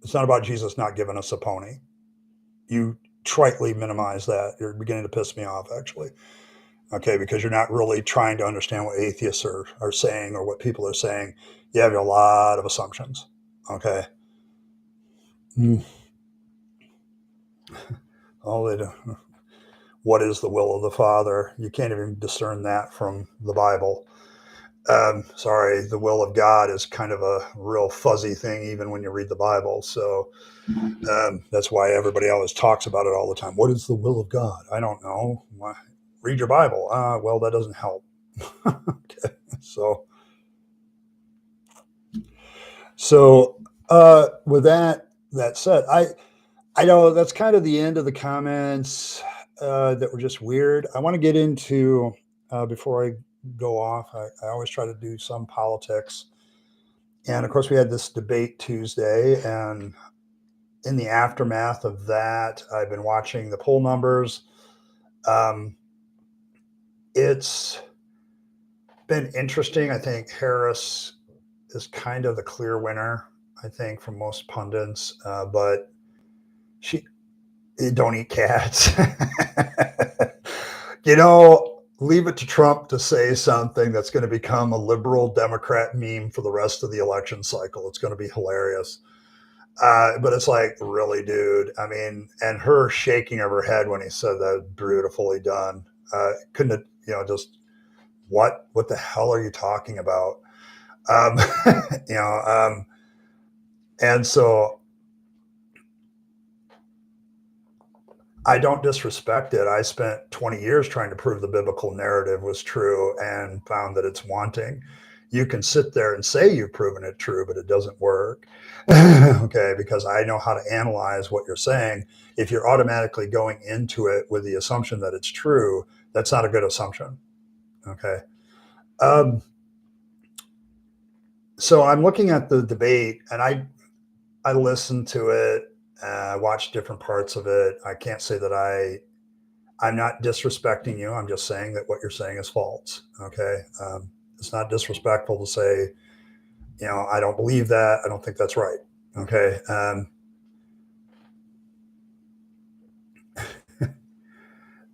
S1: It's not about Jesus not giving us a pony. You tritely minimize that. You're beginning to piss me off, actually. Okay, because you're not really trying to understand what atheists are saying or what people are saying. You have a lot of assumptions. Okay. Mm. Oh, they do. What is the will of the Father? You can't even discern that from the Bible. Sorry, the will of God is kind of a real fuzzy thing, even when you read the Bible. So that's why everybody always talks about it all the time. What is the will of God? I don't know. Read your Bible. Well, that doesn't help. Okay, so with that said, I know that's kind of the end of the comments that were just weird. I want to get into before I go off. I always try to do some politics, and of course, we had this debate Tuesday, and in the aftermath of that, I've been watching the poll numbers. Um, it's been interesting. I think Harris is kind of the clear winner. I think from most pundits, but she don't eat cats. Leave it to Trump to say something that's going to become a liberal Democrat meme for the rest of the election cycle. It's going to be hilarious. But it's like, really, dude? I mean, and her shaking of her head when he said that, beautifully done. Couldn't it, what the hell are you talking about? Um, you know, um, and so I don't disrespect it. I spent 20 years trying to prove the biblical narrative was true and found that it's wanting. You can sit there and say you've proven it true, but it doesn't work. Okay, because I know how to analyze what you're saying. If you're automatically going into it with the assumption that it's true, that's not a good assumption. Okay. Um, so I'm looking at the debate, and I listened to it. I watched different parts of it. I can't say that I'm not disrespecting you. I'm just saying that what you're saying is false. Okay. It's not disrespectful to say, I don't believe that. I don't think that's right. Okay.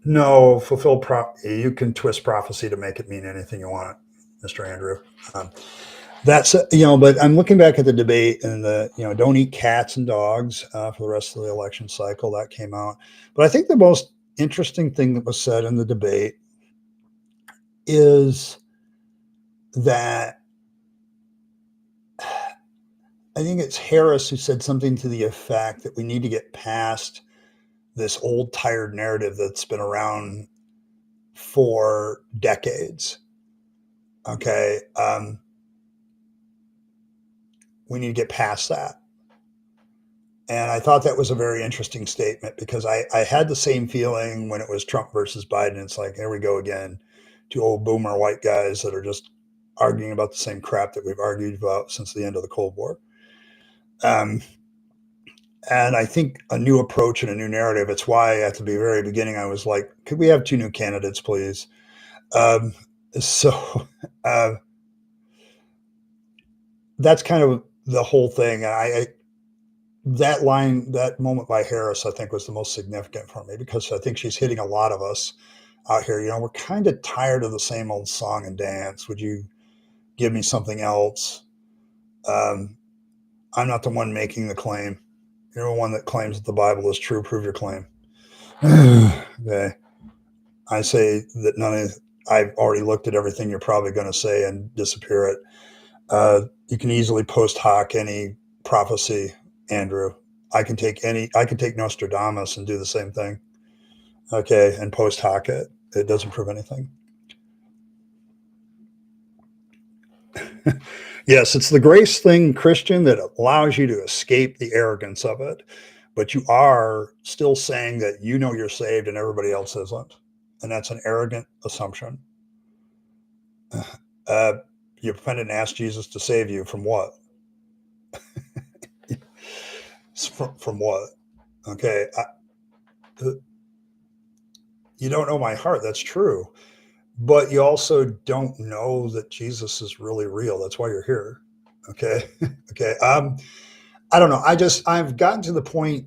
S1: No, you can twist prophecy to make it mean anything you want, Mr. Andrew. Um, but I'm looking back at the debate and don't eat cats and dogs for the rest of the election cycle that came out. But I think the most interesting thing that was said in the debate is that I think it's Harris who said something to the effect that we need to get past this old tired narrative that's been around for decades. Okay. We need to get past that. And I thought that was a very interesting statement because I had the same feeling when it was Trump versus Biden. It's like, here we go again. Two old boomer white guys that are just arguing about the same crap that we've argued about since the end of the Cold War. Um, and I think a new approach and a new narrative. It's why at the very beginning I was like, could we have two new candidates, please? Um, so uh, that's kind of the whole thing. That moment by Harris, I think, was the most significant for me because I think she's hitting a lot of us out here. We're kind of tired of the same old song and dance. Would you give me something else? Um, I'm not the one making the claim. You're the one that claims that the Bible is true. Prove your claim. Okay. I say that I've already looked at everything you're probably going to say and disappear it. You can easily post hoc any prophecy, Andrew. I can take Nostradamus and do the same thing. Okay, and post hoc it. It doesn't prove anything. Yes, it's the grace thing, Christian, that allows you to escape the arrogance of it. But you are still saying that you're saved and everybody else isn't. And that's an arrogant assumption. Uh, you repented and asked Jesus to save you from what? From what? Okay. You don't know my heart. That's true. But you also don't know that Jesus is really real. That's why you're here. Okay. Okay. I don't know. I've gotten to the point,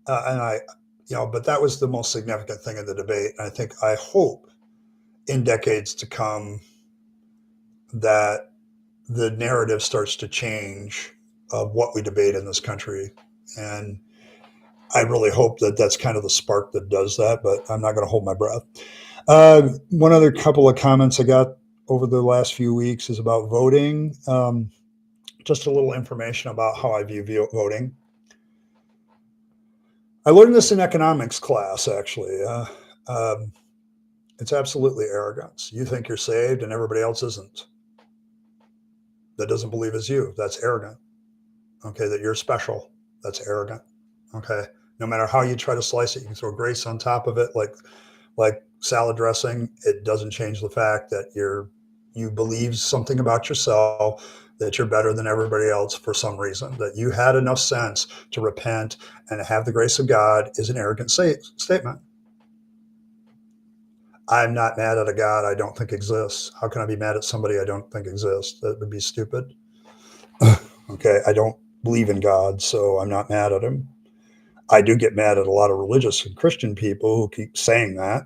S1: and but that was the most significant thing in the debate. And I hope in decades to come that the narrative starts to change of what we debate in this country. And I really hope that that's kind of the spark that does that, but I'm not going to hold my breath. One other couple of comments I got over the last few weeks is about voting. Just a little information about how I view voting. I learned this in economics class, actually. It's absolutely arrogance. You think you're saved and everybody else isn't. That doesn't believe as you. That's arrogant. Okay, that you're special. That's arrogant. Okay, no matter how you try to slice it, you can throw grace on top of it, like salad dressing. It doesn't change the fact that you believe something about yourself, that you're better than everybody else for some reason, that you had enough sense to repent and have the grace of God is an arrogant statement. I'm not mad at a God I don't think exists. How can I be mad at somebody I don't think exists? That would be stupid. Okay, I don't believe in God, so I'm not mad at him. I do get mad at a lot of religious and Christian people who keep saying that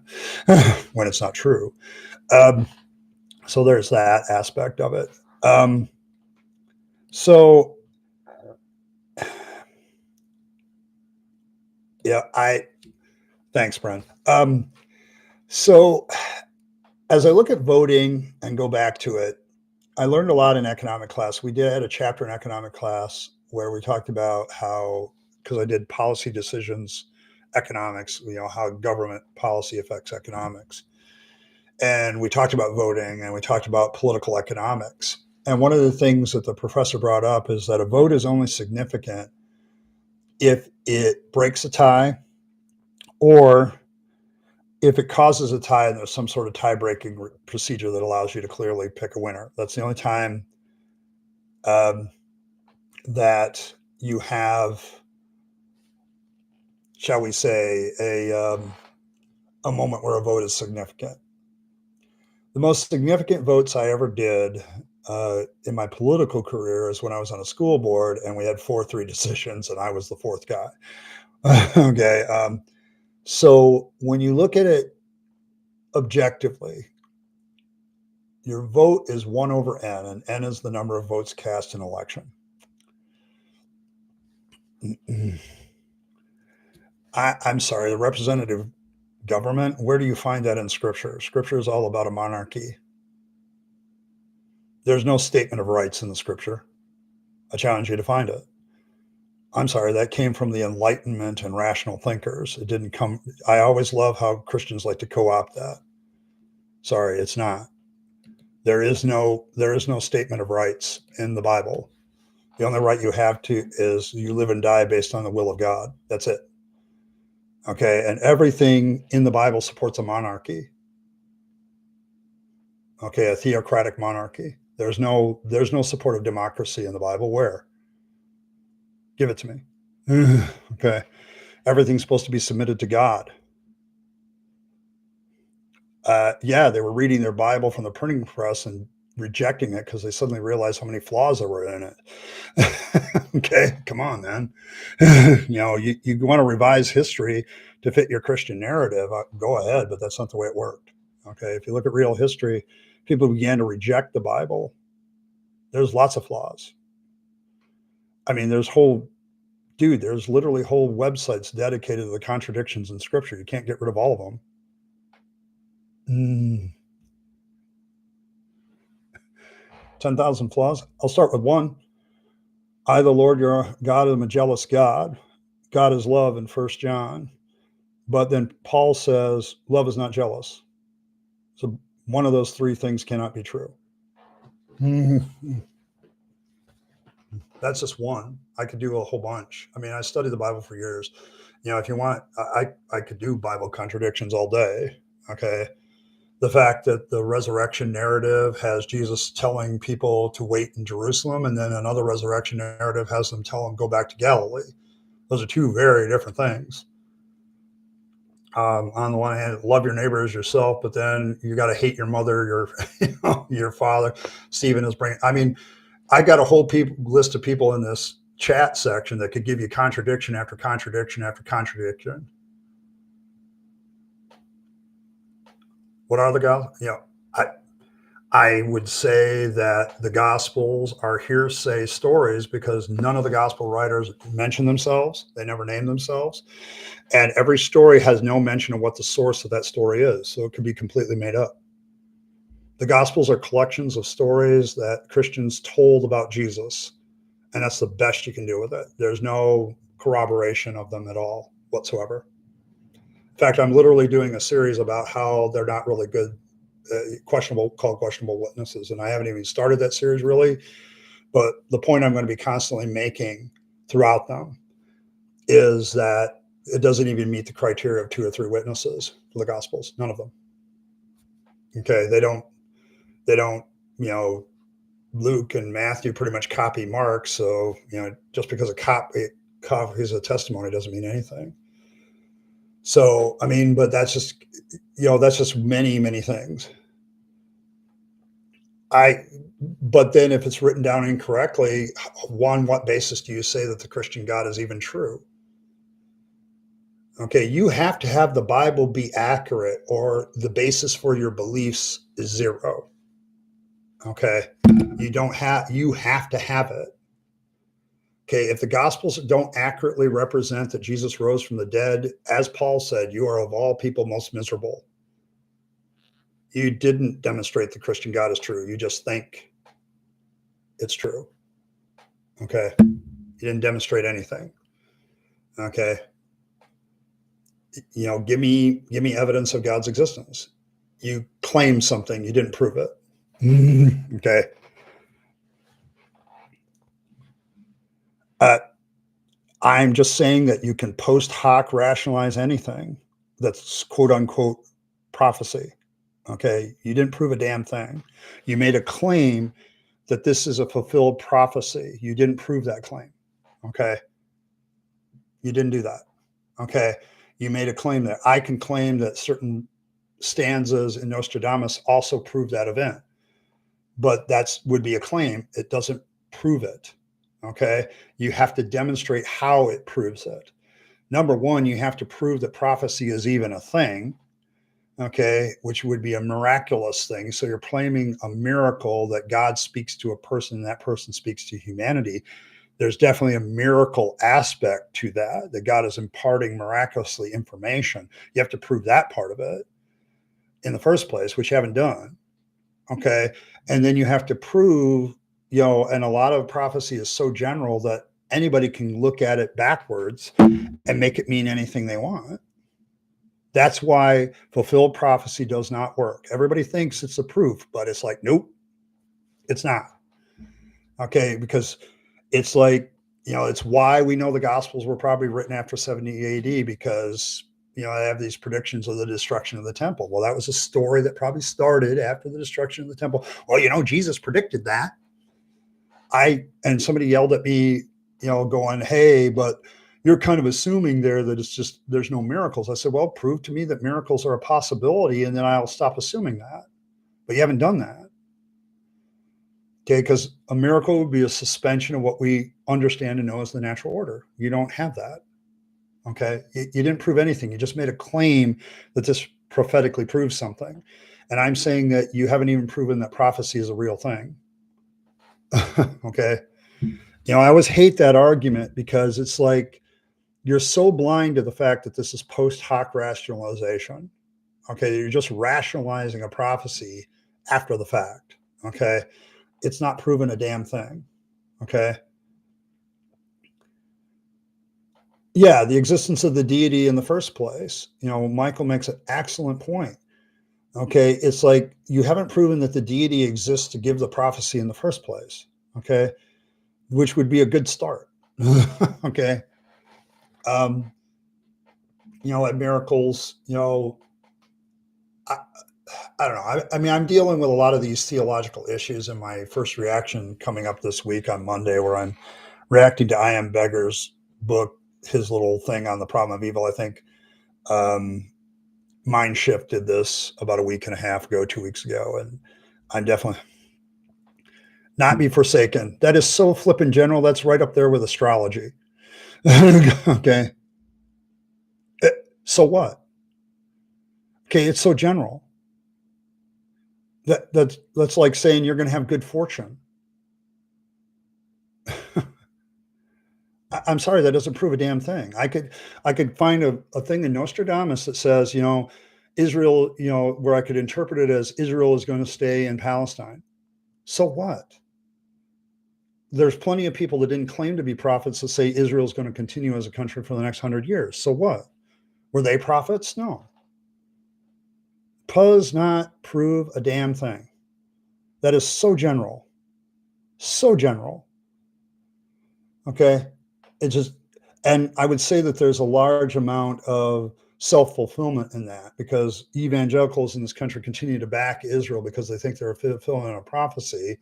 S1: when it's not true. Um, so there's that aspect of it. So yeah, thanks, Brent. So as I look at voting and go back to it, I learned a lot in economic class. We did a chapter in economic class where we talked about how, because I did policy decisions, economics, how government policy affects economics. And we talked about voting, and we talked about political economics. And one of the things that the professor brought up is that a vote is only significant if it breaks a tie, or if it causes a tie and there's some sort of tie-breaking procedure that allows you to clearly pick a winner. That's the only time that you have, shall we say, a moment where a vote is significant. The most significant votes I ever did in my political career is when I was on a school board and we had 4-3 decisions, and I was the fourth guy. Okay. So when you look at it objectively, your vote is 1 over n, and n is the number of votes cast in election. I'm sorry, the representative government, where do you find that in Scripture? Scripture is all about a monarchy. There's no statement of rights in the Scripture. I challenge you to find it. I'm sorry, that came from the Enlightenment and rational thinkers. It didn't come. I always love how Christians like to co-opt that. Sorry, it's not. There is no statement of rights in the Bible. The only right you have to is you live and die based on the will of God. That's it. Okay, and everything in the Bible supports a monarchy. Okay, a theocratic monarchy. There's no support of democracy in the Bible. Where? Give it to me. Okay. Everything's supposed to be submitted to God. Yeah, they were reading their Bible from the printing press and rejecting it because they suddenly realized how many flaws there were in it. Okay, come on, man. You want to revise history to fit your Christian narrative, go ahead, but that's not the way it worked. Okay, if you look at real history, people began to reject the Bible. There's lots of flaws. I mean, there's literally whole websites dedicated to the contradictions in Scripture. You can't get rid of all of them. 10,000 flaws. I'll start with one. I, the Lord, your God, am a jealous God. God is love in 1 John. But then Paul says, love is not jealous. So one of those 3 things cannot be true. That's just one. I could do a whole bunch. I mean, I studied the Bible for years. If you want, I could do Bible contradictions all day. Okay. The fact that the resurrection narrative has Jesus telling people to wait in Jerusalem, and then another resurrection narrative has them tell them go back to Galilee. Those are 2 very different things. On the one hand, love your neighbor as yourself, but then you got to hate your mother, your father. Stephen is bringing. I mean, I got a whole list of people in this chat section that could give you contradiction after contradiction after contradiction. What are the gospels? I would say that the Gospels are hearsay stories because none of the Gospel writers mention themselves. They never name themselves. And every story has no mention of what the source of that story is. So it could be completely made up. The Gospels are collections of stories that Christians told about Jesus. And that's the best you can do with it. There's no corroboration of them at all whatsoever. In fact, I'm literally doing a series about how they're not really good, questionable witnesses. And I haven't even started that series really. But the point I'm going to be constantly making throughout them is that it doesn't even meet the criteria of 2 or 3 witnesses for the Gospels. None of them. Okay. They don't, Luke and Matthew pretty much copy Mark. So, just because a copies a testimony doesn't mean anything. So, I mean, but that's just many, many things. But then if it's written down incorrectly, on what basis do you say that the Christian God is even true? Okay, you have to have the Bible be accurate or the basis for your beliefs is 0. Okay, you have to have it. Okay, if the Gospels don't accurately represent that Jesus rose from the dead, as Paul said, you are of all people most miserable. You didn't demonstrate the Christian God is true. You just think it's true. Okay, you didn't demonstrate anything. Okay, give me evidence of God's existence. You claim something, you didn't prove it. Okay. I'm just saying that you can post hoc rationalize anything that's quote unquote prophecy. Okay. You didn't prove a damn thing. You made a claim that this is a fulfilled prophecy. You didn't prove that claim. Okay. You didn't do that. Okay. You made a claim that I can claim that certain stanzas in Nostradamus also prove that event, but that's would be a claim. It doesn't prove it. Okay. You have to demonstrate how it proves it. Number one, you have to prove that prophecy is even a thing. Okay. Which would be a miraculous thing. So you're claiming a miracle that God speaks to a person and that person speaks to humanity. There's definitely a miracle aspect to that God is imparting miraculously information. You have to prove that part of it in the first place, which you haven't done. Okay. And then you have to prove, and a lot of prophecy is so general that anybody can look at it backwards and make it mean anything they want. That's why fulfilled prophecy does not work. Everybody thinks it's a proof, but it's like, nope, it's not. Okay. Because it's like, it's why we know the Gospels were probably written after 70 AD because, I have these predictions of the destruction of the temple. Well, that was a story that probably started after the destruction of the temple. Well, Jesus predicted that. And somebody yelled at me, going, hey, but you're kind of assuming there that it's just, there's no miracles. I said, well, prove to me that miracles are a possibility, and then I'll stop assuming that. But you haven't done that. Okay, because a miracle would be a suspension of what we understand and know as the natural order. You don't have that. Okay, you didn't prove anything. You just made a claim that this prophetically proves something. And I'm saying that you haven't even proven that prophecy is a real thing. Okay. I always hate that argument because it's like you're so blind to the fact that this is post hoc rationalization. Okay, you're just rationalizing a prophecy after the fact. Okay, it's not proven a damn thing. Okay. Yeah, the existence of the deity in the first place. Michael makes an excellent point. Okay, it's like you haven't proven that the deity exists to give the prophecy in the first place. Okay, which would be a good start. Okay. At miracles, I, I don't know. I mean, I'm dealing with a lot of these theological issues in my first reaction coming up this week on Monday, where I'm reacting to I Am Beggar's book, his little thing on the problem of evil. I think Mind Shift did this about a week and a half ago, 2 weeks ago, and I'm definitely not be forsaken. That is so flippin' general. That's right up there with astrology. Okay. So what? Okay, it's so general. That's like saying you're going to have good fortune. I'm sorry, that doesn't prove a damn thing. I could find a thing in Nostradamus that says, Israel, where I could interpret it as Israel is going to stay in Palestine. So what? There's plenty of people that didn't claim to be prophets that say Israel is going to continue as a country for the next 100 years. So what? Were they prophets? No. Does not prove a damn thing. That is so general. So general. Okay. It just, and I would say that there's a large amount of self-fulfillment in that because evangelicals in this country continue to back Israel because they think they're fulfilling a prophecy.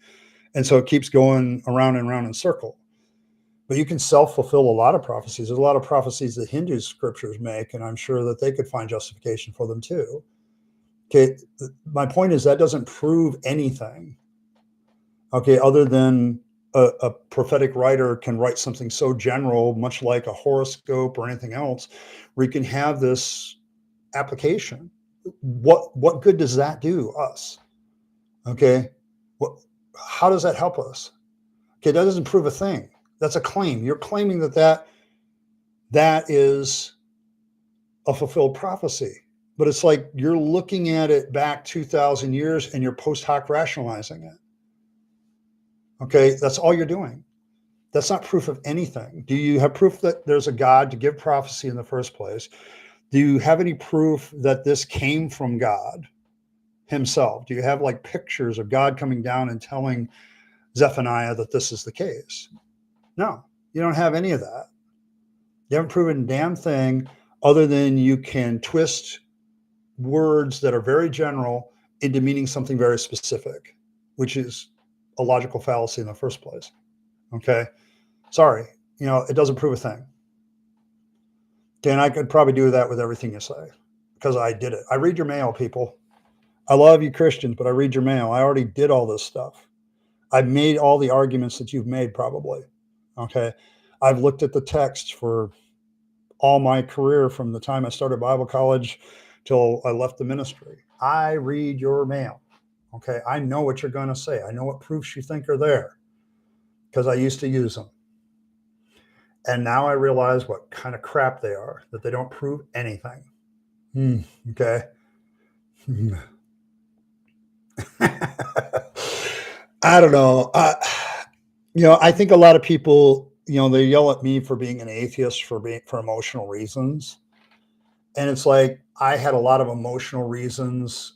S1: And so it keeps going around and around in circle. But you can self-fulfill a lot of prophecies. There's a lot of prophecies that Hindu scriptures make, and I'm sure that they could find justification for them too. Okay. My point is that doesn't prove anything. Okay. Other than a prophetic writer can write something so general, much like a horoscope or anything else, where you can have this application. What good does that do us? Okay. How does that help us? Okay. That doesn't prove a thing. That's a claim. You're claiming that is a fulfilled prophecy. But it's like you're looking at it back 2,000 years and you're post hoc rationalizing it. Okay, that's all you're doing. That's not proof of anything. Do you have proof that there's a God to give prophecy in the first place? Do you have any proof that this came from God? himself? Do you have like pictures of God coming down and telling Zephaniah that this is the case? No, you don't have any of that. You haven't proven a damn thing other than you can twist words that are very general into meaning something very specific, which is a logical fallacy in the first place. Okay. Sorry. It doesn't prove a thing. Okay. And I could probably do that with everything you say because I did it. I read your mail, people. I love you Christians, but I read your mail. I already did all this stuff. I've made all the arguments that you've made probably. Okay. I've looked at the text for all my career from the time I started Bible college till I left the ministry. I read your mail. Okay. I know what you're going to say. I know what proofs you think are there because I used to use them. And now I realize what kind of crap they are, that they don't prove anything. Okay. I don't know. I think a lot of people, they yell at me for being an atheist for emotional reasons. And it's like, I had a lot of emotional reasons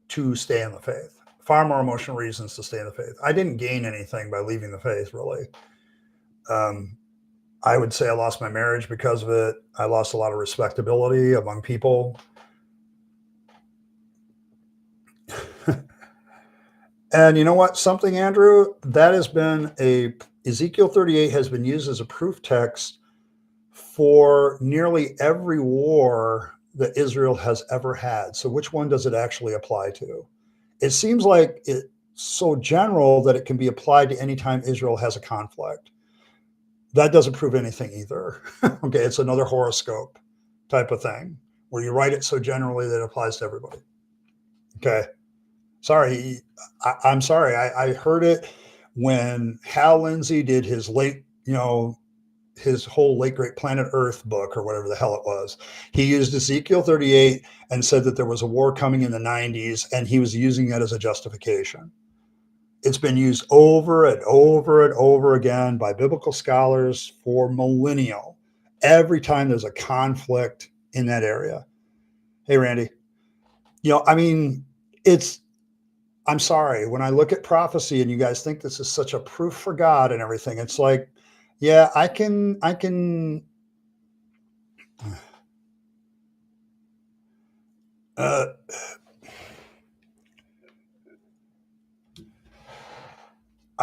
S1: to stay in the faith, far more emotional reasons to stay in the faith. I didn't gain anything by leaving the faith, really. I would say I lost my marriage because of it. I lost a lot of respectability among people. And you know what? Something, Andrew, that has been Ezekiel 38 has been used as a proof text for nearly every war that Israel has ever had. So which one does it actually apply to? It seems like it's so general that it can be applied to any time Israel has a conflict. That doesn't prove anything either. Okay, it's another horoscope type of thing where you write it so generally that it applies to everybody. Okay. Sorry, I'm sorry. I heard it when Hal Lindsey did his his whole Late Great Planet Earth book or whatever the hell it was. He used Ezekiel 38 and said that there was a war coming in the 90s, and he was using that as a justification. It's been used over and over and over again by biblical scholars for millennia. Every time there's a conflict in that area. Hey, Randy. I'm sorry, when I look at prophecy and you guys think this is such a proof for God and everything, it's like, yeah, I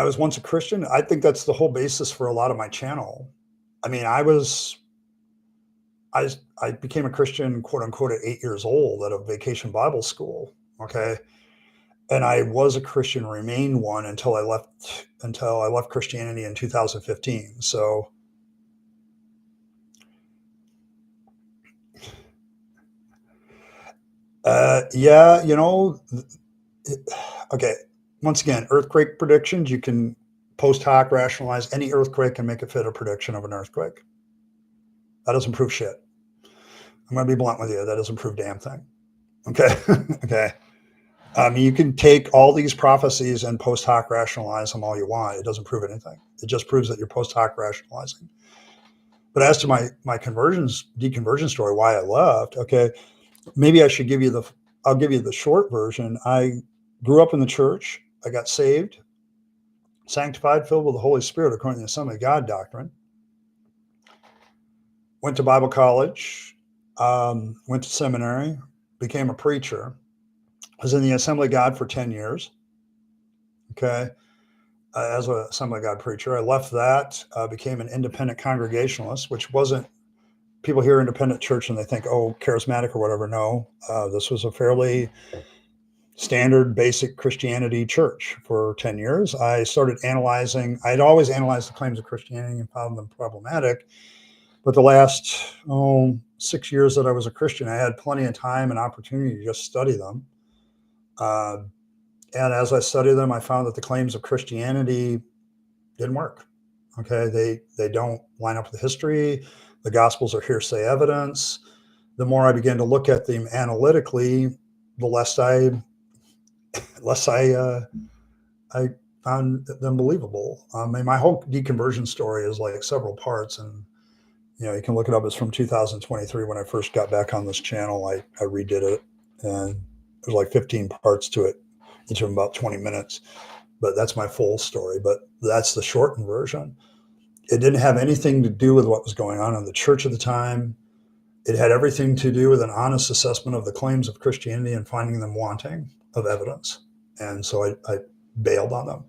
S1: was once a Christian. I think that's the whole basis for a lot of my channel. I mean, I became a Christian, quote unquote, at 8 years old at a vacation Bible school. Okay. And I was a Christian, remained one until I left Christianity in 2015. So, yeah, okay. Once again, earthquake predictions, you can post hoc rationalize any earthquake and make it fit a prediction of an earthquake. That doesn't prove shit. I'm going to be blunt with you. That doesn't prove damn thing. Okay. Okay. You can take all these prophecies and post hoc rationalize them all you want. It doesn't prove anything. It just proves that you're post hoc rationalizing. But as to my deconversion story, why I left, okay, maybe I should I'll give you the short version. I grew up in the church. I got saved, sanctified, filled with the Holy Spirit, according to the Assembly of God doctrine. Went to Bible college, went to seminary, became a preacher. Was in the Assembly of God for 10 years. Okay. As an Assembly of God preacher. I left that, became an independent congregationalist, which wasn't, people hear independent church and they think, oh, charismatic or whatever. No, this was a fairly standard, basic Christianity church for 10 years. I started analyzing, I'd always analyzed the claims of Christianity and found them problematic. But the last 6 years that I was a Christian, I had plenty of time and opportunity to just study them. And as I studied them, I found that the claims of Christianity didn't work. Okay, they don't line up with history. The Gospels are hearsay evidence. The more I began to look at them analytically, the less I found them believable. I mean, my whole deconversion story is like several parts, and you can look it up. It's from 2023 when I first got back on this channel. I redid it. and there's like 15 parts to it, each of them about 20 minutes. But that's my full story. But that's the shortened version. It didn't have anything to do with what was going on in the church at the time. It had everything to do with an honest assessment of the claims of Christianity and finding them wanting of evidence. And so I bailed on them.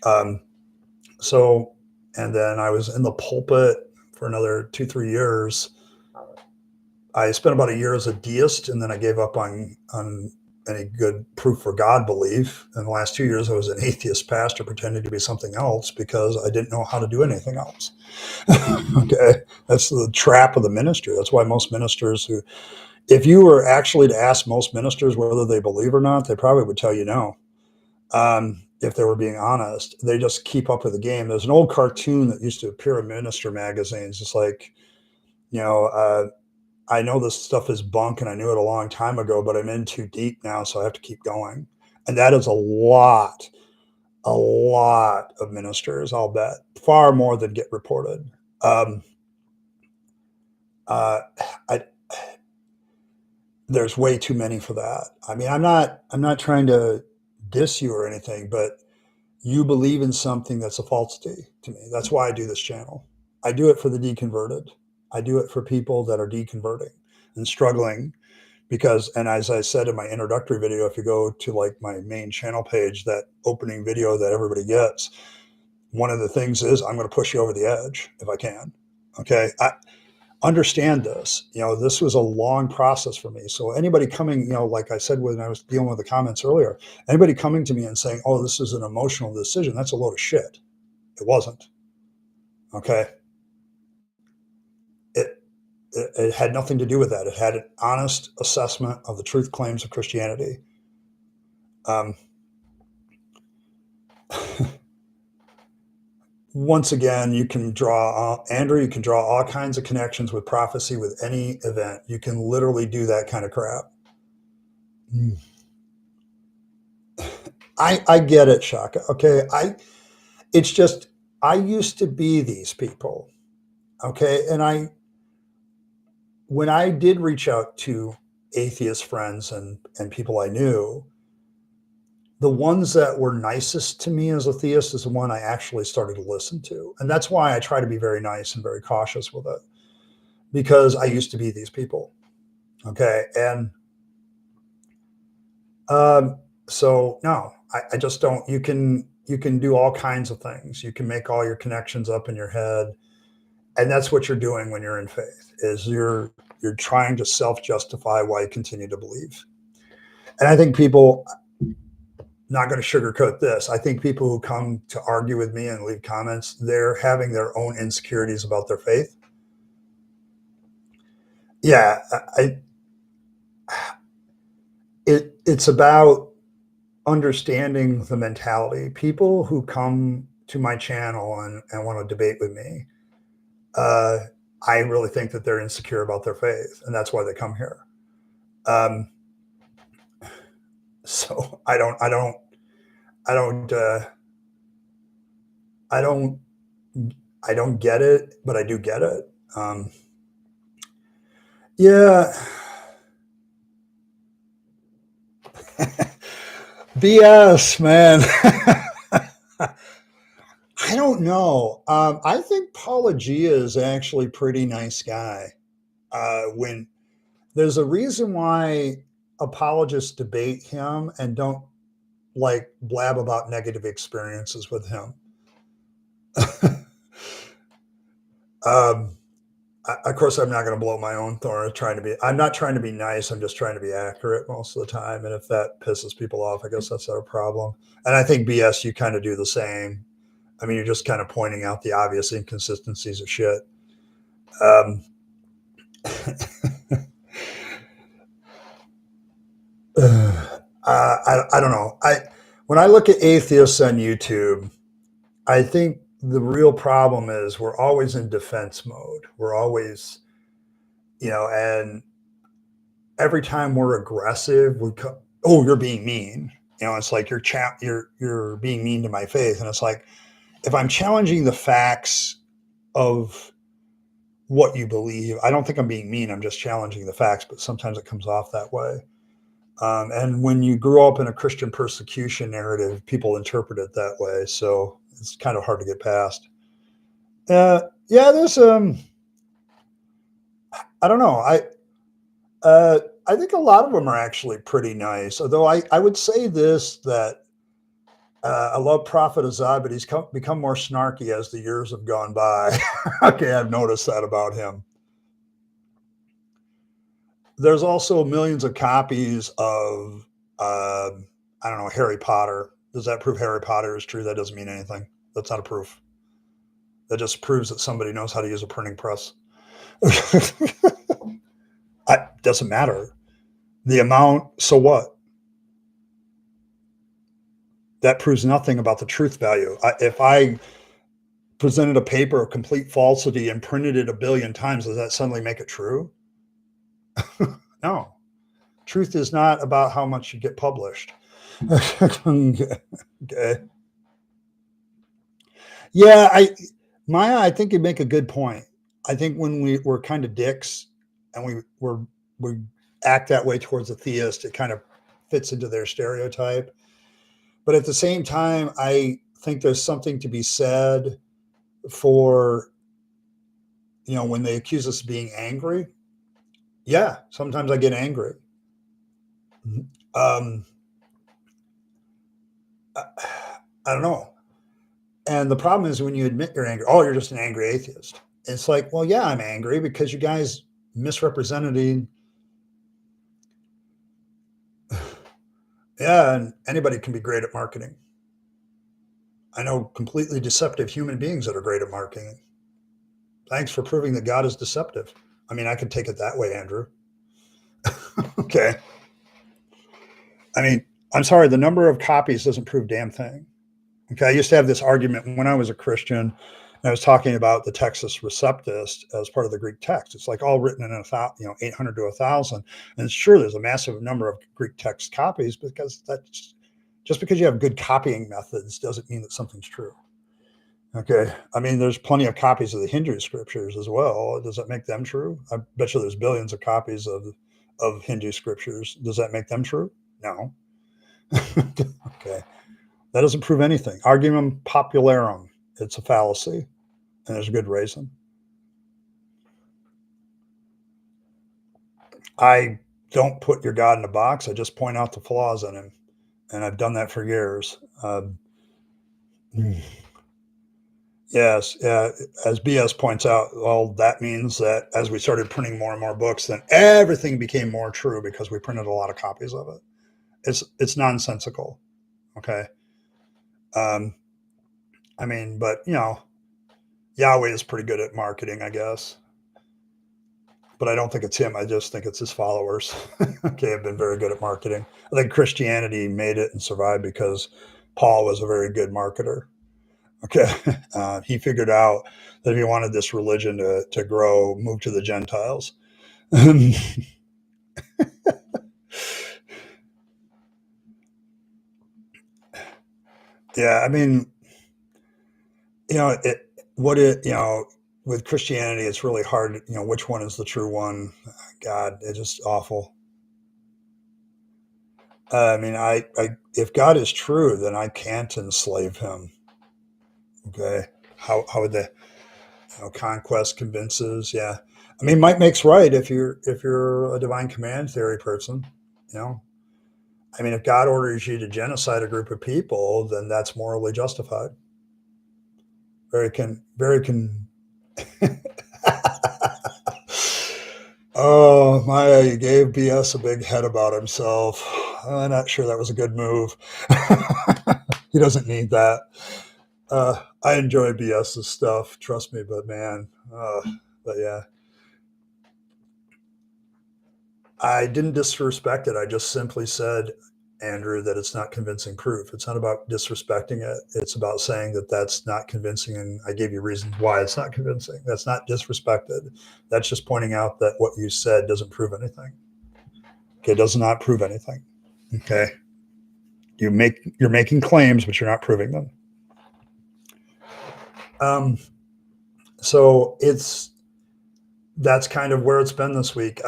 S1: Um, so, and then I was in the pulpit for another 2-3 years. I spent about a year as a deist, and then I gave up on any good proof for God belief. In the last 2 years, I was an atheist pastor pretending to be something else because I didn't know how to do anything else. Okay, that's the trap of the ministry. That's why most ministers who, if you were actually to ask most ministers whether they believe or not, they probably would tell you no. If they were being honest, they just keep up with the game. There's an old cartoon that used to appear in minister magazines. It's like, you know, I know this stuff is bunk and I knew it a long time ago, but I'm in too deep now, so I have to keep going. And that is a lot of ministers, I'll bet, far more than get reported. Um, uh, I, there's way too many for that. I mean, I'm not trying to diss you or anything, but you believe in something that's a falsity to me. That's why I do this channel. I do it for the deconverted. I do it for people that are deconverting and struggling because, and as I said in my introductory video, if you go to like my main channel page, that opening video that everybody gets, one of the things is I'm going to push you over the edge if I can. Okay. I understand this. You know, this was a long process for me. So anybody coming, you know, like I said when I was dealing with the comments earlier, anybody coming to me and saying, oh, this is an emotional decision, that's a load of shit. It wasn't. Okay. It, it had nothing to do with that. It had an honest assessment of the truth claims of Christianity. Um, once again, you can draw, Andrew, you can draw all kinds of connections with prophecy with any event. You can literally do that kind of crap. I get it, Shaka. Okay. It's just, I used to be these people. Okay. And when I did reach out to atheist friends and people I knew, the ones that were nicest to me as a theist is the one I actually started to listen to. And that's why I try to be very nice and very cautious with it, because I used to be these people. Okay. And so no, I just don't, you can do all kinds of things. You can make all your connections up in your head. And that's what you're doing when you're in faith, is you're trying to self-justify why you continue to believe. And I think people, not going to sugarcoat this, I think people who come to argue with me and leave comments, they're having their own insecurities about their faith. Yeah, it's about understanding the mentality. People who come to my channel and want to debate with me, I really think that they're insecure about their faith, and that's why they come here. Um, so I don't, I don't, I don't, I don't, I don't get it, but I do get it. Yeah, BS, man. I don't know. I think Paula Gia is actually a pretty nice guy. When there's a reason why apologists debate him and don't like blab about negative experiences with him. um, of course, I'm not going to blow my own horn. I'm not trying to be nice. I'm just trying to be accurate most of the time. And if that pisses people off, I guess that's their problem. And I think BS, you kind of do the same. I mean, you're just kind of pointing out the obvious inconsistencies of shit. Um, I don't know. When I look at atheists on YouTube, I think the real problem is we're always in defense mode. We're always, and every time we're aggressive, oh, you're being mean. It's like you're being mean to my faith, and it's like if I'm challenging the facts of what you believe, I don't think I'm being mean. I'm just challenging the facts, but sometimes it comes off that way. And when you grew up in a Christian persecution narrative, people interpret it that way. So it's kind of hard to get past. Yeah, there's I don't know. I think a lot of them are actually pretty nice. Although I would say this that I love Prophet Azad, but he's become more snarky as the years have gone by. Okay, I've noticed that about him. There's also millions of copies of I don't know, Harry Potter. Does that prove Harry Potter is true? That doesn't mean anything. That's not a proof. That just proves that somebody knows how to use a printing press. Doesn't matter. The amount, so what? That proves nothing about the truth value. If I presented a paper of complete falsity and printed it a billion times, does that suddenly make it true? No. Truth is not about how much you get published. Okay. Yeah, Maya, I think you make a good point. I think when we're kind of dicks and we act that way towards a theist, it kind of fits into their stereotype. But at the same time, I think there's something to be said for, when they accuse us of being angry. Yeah, sometimes I get angry. Um, I, I don't know. And the problem is when you admit you're angry, oh, you're just an angry atheist. It's like, well, yeah, I'm angry because you guys misrepresented. Yeah, and anybody can be great at marketing. I know completely deceptive human beings that are great at marketing. Thanks for proving that God is deceptive. I mean, I could take it that way, Andrew. Okay. I mean, I'm sorry, the number of copies doesn't prove damn thing. Okay. I used to have this argument when I was a Christian, and I was talking about the Textus Receptus as part of the Greek text. It's like all written in 800 to 1,000. And sure, there's a massive number of Greek text copies because that's just because you have good copying methods doesn't mean that something's true. Okay. I mean, there's plenty of copies of the Hindu scriptures as well. Does that make them true? I bet you there's billions of copies of Hindu scriptures. Does that make them true? No. Okay. That doesn't prove anything. Argumentum popularum. It's a fallacy, and there's a good reason. I don't put your God in a box. I just point out the flaws in him, and I've done that for years. Yes, as BS points out, well, that means that as we started printing more and more books, then everything became more true because we printed a lot of copies of it. It's nonsensical. Okay. I mean, but Yahweh is pretty good at marketing, I guess. But I don't think it's him. I just think it's his followers. Okay, have been very good at marketing. I think Christianity made it and survived because Paul was a very good marketer. Okay. He figured out that if he wanted this religion to grow, move to the Gentiles. Yeah, I mean, with Christianity, it's really hard, which one is the true one. God, it's just awful. I mean, if God is true, then I can't enslave him. Okay. How would they, conquest convinces? Yeah. I mean, might makes right if you're a divine command theory person, you know, I mean, if God orders you to genocide a group of people, then that's morally justified. Very can. Oh, Maya, you gave BS a big head about himself. I'm not sure that was a good move. He doesn't need that. I enjoy BS's stuff, trust me, but man, but yeah. I didn't disrespect it. I just simply said, Andrew, that it's not convincing proof. It's not about disrespecting it. It's about saying that that's not convincing. And I gave you reasons why it's not convincing. That's not disrespected. That's just pointing out that what you said doesn't prove anything. Okay. It does not prove anything. Okay. You're making claims, but you're not proving them. Um, so that's kind of where it's been this week.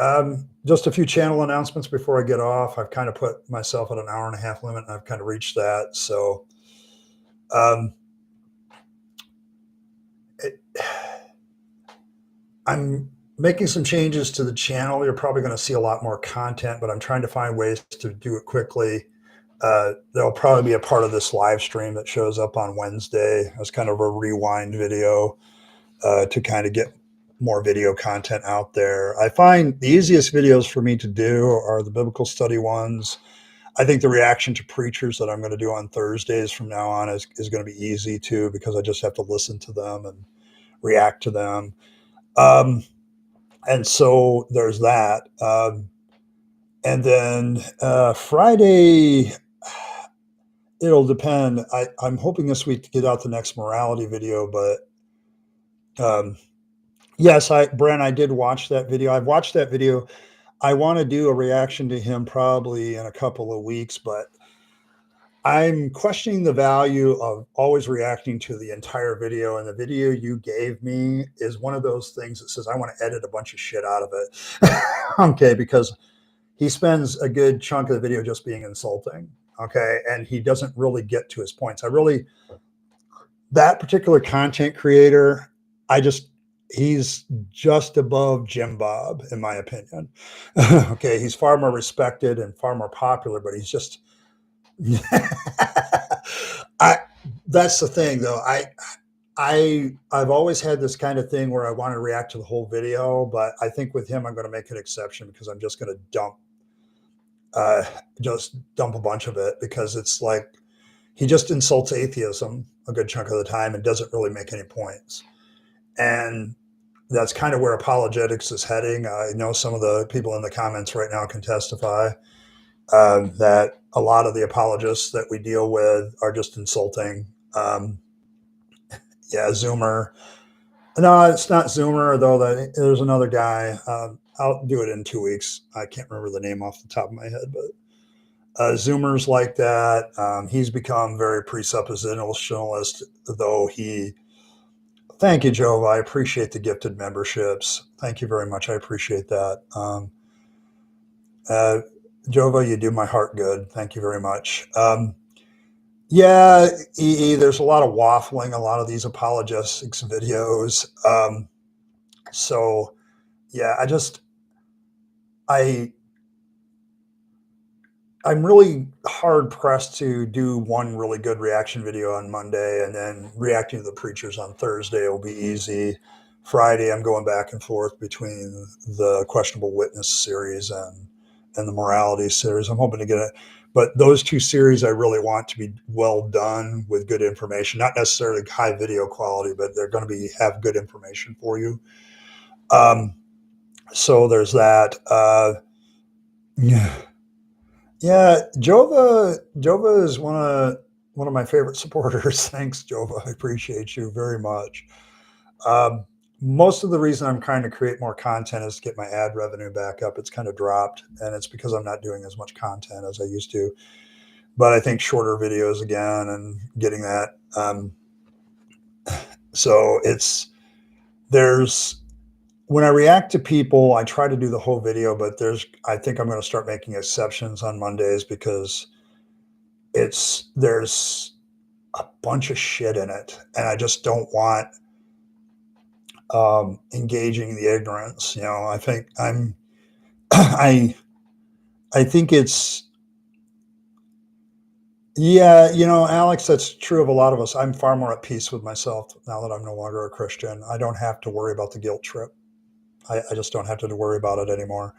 S1: Just a few channel announcements before I get off. I've kind of put myself at an hour and a half limit, and I've kind of reached that. So, um, it, I'm making some changes to the channel. You're probably going to see a lot more content, but I'm trying to find ways to do it quickly. There'll probably be a part of this live stream that shows up on Wednesday as kind of a rewind video to kind of get more video content out there. I find the easiest videos for me to do are the biblical study ones. I think the reaction to preachers that I'm going to do on Thursdays from now on is going to be easy too, because I just have to listen to them and react to them. And so there's that. And then Friday, it'll depend. I'm hoping this week to get out the next morality video, but yes, Brent, I did watch that video. I've watched that video. I want to do a reaction to him probably in a couple of weeks, but I'm questioning the value of always reacting to the entire video. And the video you gave me is one of those things that says, I want to edit a bunch of shit out of it. Okay, because he spends a good chunk of the video just being insulting. Okay, and he doesn't really get to his points. That particular content creator, he's just above Jim Bob, in my opinion. Okay, he's far more respected and far more popular, but he's just, that's the thing though. I've always had this kind of thing where I want to react to the whole video, but I think with him, I'm going to make an exception because I'm just going to dump a bunch of it, because it's like, he just insults atheism a good chunk of the time and doesn't really make any points. And that's kind of where apologetics is heading. I know some of the people in the comments right now can testify that a lot of the apologists that we deal with are just insulting. Yeah, Zoomer. No, it's not Zoomer, though. There's another guy. I'll do it in 2 weeks. I can't remember the name off the top of my head, but Zoomer's like that. He's become very presuppositionalist, though he. Thank you, Jova. I appreciate the gifted memberships. Thank you very much. I appreciate that. Jova, you do my heart good. Thank you very much. Yeah, there's a lot of waffling, a lot of these apologetics videos. So, yeah, I'm really hard pressed to do one really good reaction video on Monday, and then reacting to the preachers on Thursday will be easy. Friday, I'm going back and forth between the questionable witness series and the morality series. I'm hoping to get it, but those two series I really want to be well done with good information, not necessarily high video quality, but they're going to have good information for you. So there's that. Yeah, Jova is one of my favorite supporters. Thanks, Jova. I appreciate you very much. Most of the reason I'm trying to create more content is to get my ad revenue back up. It's kind of dropped, and it's because I'm not doing as much content as I used to. But I think shorter videos again and getting that. So when I react to people, I try to do the whole video, but I think I'm going to start making exceptions on Mondays, because there's a bunch of shit in it, and I just don't want engaging the ignorance. I think I think it's, yeah, Alex, that's true of a lot of us. I'm far more at peace with myself now that I'm no longer a Christian. I don't have to worry about the guilt trip. I just don't have to worry about it anymore.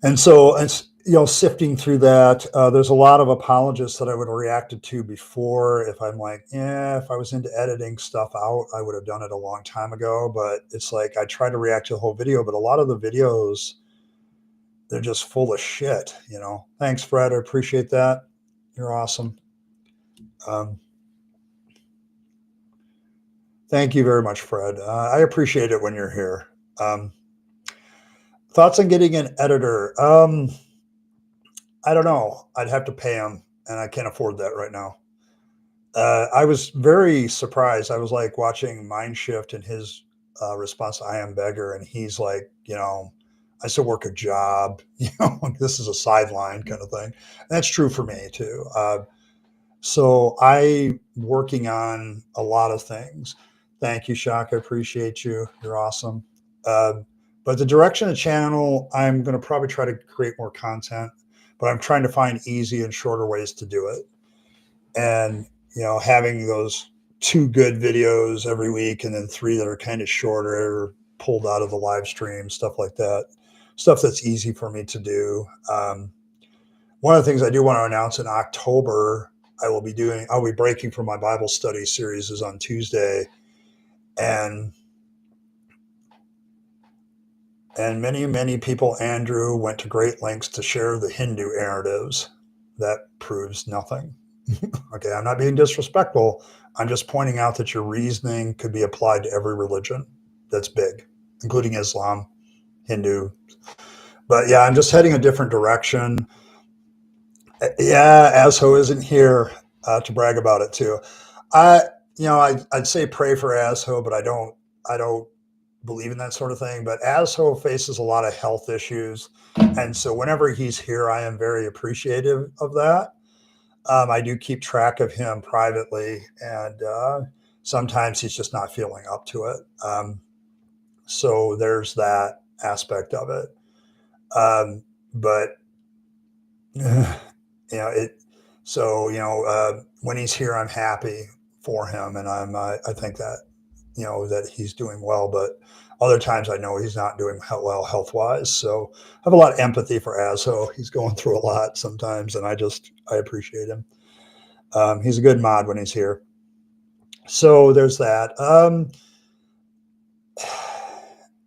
S1: And so it's, sifting through that, there's a lot of apologists that I would have reacted to before. If I'm like, if I was into editing stuff out, I would have done it a long time ago. But it's like, I try to react to the whole video, but a lot of the videos, they're just full of shit, Thanks, Fred. I appreciate that. You're awesome. Thank you very much, Fred. I appreciate it when you're here. Thoughts on getting an editor? I don't know. I'd have to pay him, and I can't afford that right now. I was very surprised. I was like watching Mindshift and his response to I am beggar, and he's like, I still work a job, this is a sideline kind of thing. And that's true for me too. So I working on a lot of things. Thank you, Shaka. Appreciate you. You're awesome. But the direction of the channel, I'm going to probably try to create more content, but I'm trying to find easy and shorter ways to do it. And, having those 2 good videos every week and then 3 that are kind of shorter, pulled out of the live stream, stuff like that, stuff that's easy for me to do. One of the things I do want to announce in October, I'll be breaking from my Bible study series is on Tuesday. And many, many people, Andrew, went to great lengths to share the Hindu narratives. That proves nothing. Okay, I'm not being disrespectful. I'm just pointing out that your reasoning could be applied to every religion that's big, including Islam, Hindu. But yeah, I'm just heading a different direction. Yeah, Asho isn't here to brag about it too. I'd say pray for Asho, but I don't believe in that sort of thing. But Asho faces a lot of health issues, and so whenever he's here, I am very appreciative of that. I do keep track of him privately, and sometimes he's just not feeling up to it. So there's that aspect of it. But it. So when he's here, I'm happy for him, and I think that that he's doing well. But other times, I know he's not doing well health wise. So I have a lot of empathy for Asho. He's going through a lot sometimes, and I appreciate him. He's a good mod when he's here. So there's that.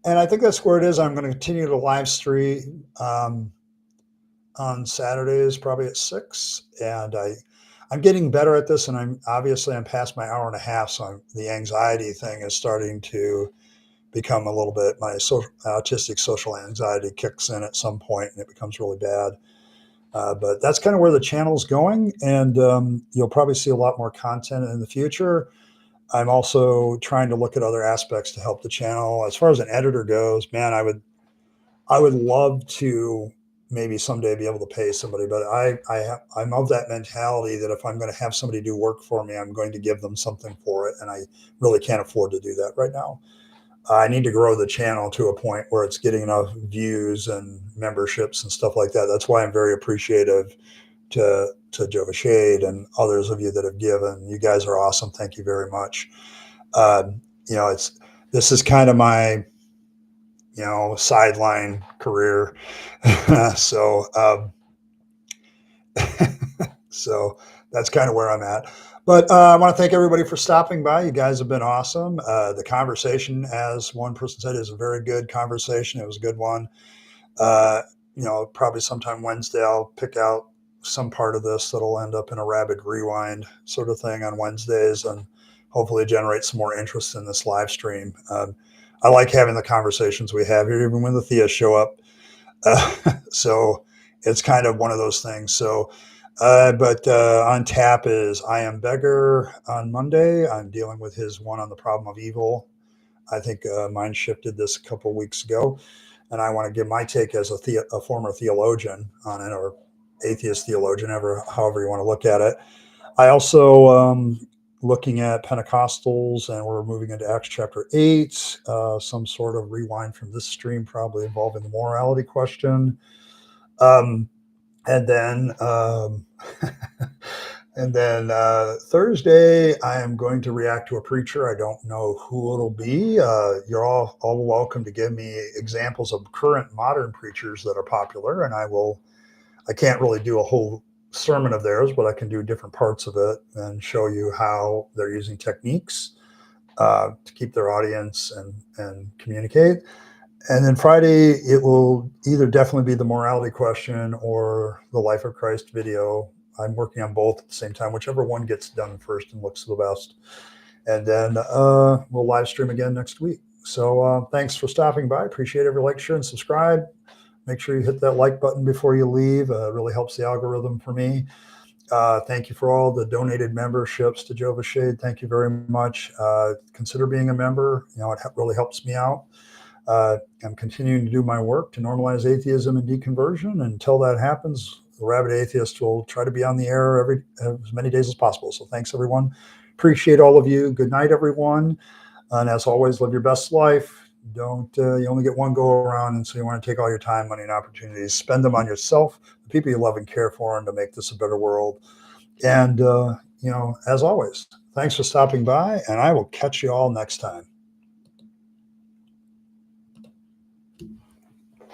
S1: And I think that's where it is. I'm going to continue to live stream on Saturdays, probably at 6. And I'm getting better at this, and I'm past my hour and a half. So the anxiety thing is starting to become a little bit, my autistic social anxiety kicks in at some point, and it becomes really bad. But that's kind of where the channel's going, and you'll probably see a lot more content in the future. I'm also trying to look at other aspects to help the channel. As far as an editor goes, man, I would love to maybe someday be able to pay somebody, but I'm of that mentality that if I'm going to have somebody do work for me, I'm going to give them something for it, and I really can't afford to do that right now. I need to grow the channel to a point where it's getting enough views and memberships and stuff like that. That's why I'm very appreciative to Joe Shade and others of you that have given. You guys are awesome. Thank you very much. This is kind of my sideline career. So so that's kind of where I'm at. But I want to thank everybody for stopping by. You guys have been awesome. The conversation, as one person said, is a very good conversation. It was a good one. Probably sometime Wednesday, I'll pick out some part of this that'll end up in a Rabyd Rewind sort of thing on Wednesdays, and hopefully generate some more interest in this live stream. I like having the conversations we have here, even when the theists show up. So it's kind of one of those things. So, but on tap is I Am Beggar on Monday. I'm dealing with his one on the problem of evil. I think mine shifted this a couple of weeks ago, and I want to give my take as a former theologian on it, or atheist theologian, however you want to look at it. I also looking at Pentecostals, and we're moving into Acts chapter 8, some sort of rewind from this stream, probably involving the morality question. And then Thursday, I am going to react to a preacher. I don't know who it'll be. You're all welcome to give me examples of current modern preachers that are popular, and I can't really do a whole sermon of theirs, but I can do different parts of it and show you how they're using techniques to keep their audience and communicate. And then Friday, it will either definitely be the morality question or the Life of Christ video. I'm working on both at the same time, whichever one gets done first and looks the best. And then we'll live stream again next week. So thanks for stopping by. Appreciate every like, share, and subscribe. Make sure you hit that like button before you leave. It really helps the algorithm for me. Thank you for all the donated memberships to Jova Shade. Thank you very much. Consider being a member. It really helps me out. I'm continuing to do my work to normalize atheism and deconversion. Until that happens, the Rabid Atheist will try to be on the air as many days as possible. So thanks, everyone. Appreciate all of you. Good night, everyone. And as always, live your best life. Don't you only get one go around, and so you want to take all your time, money, and opportunities, spend them on yourself, the people you love and care for, and to make this a better world. And as always, thanks for stopping by, and I will catch you all next time.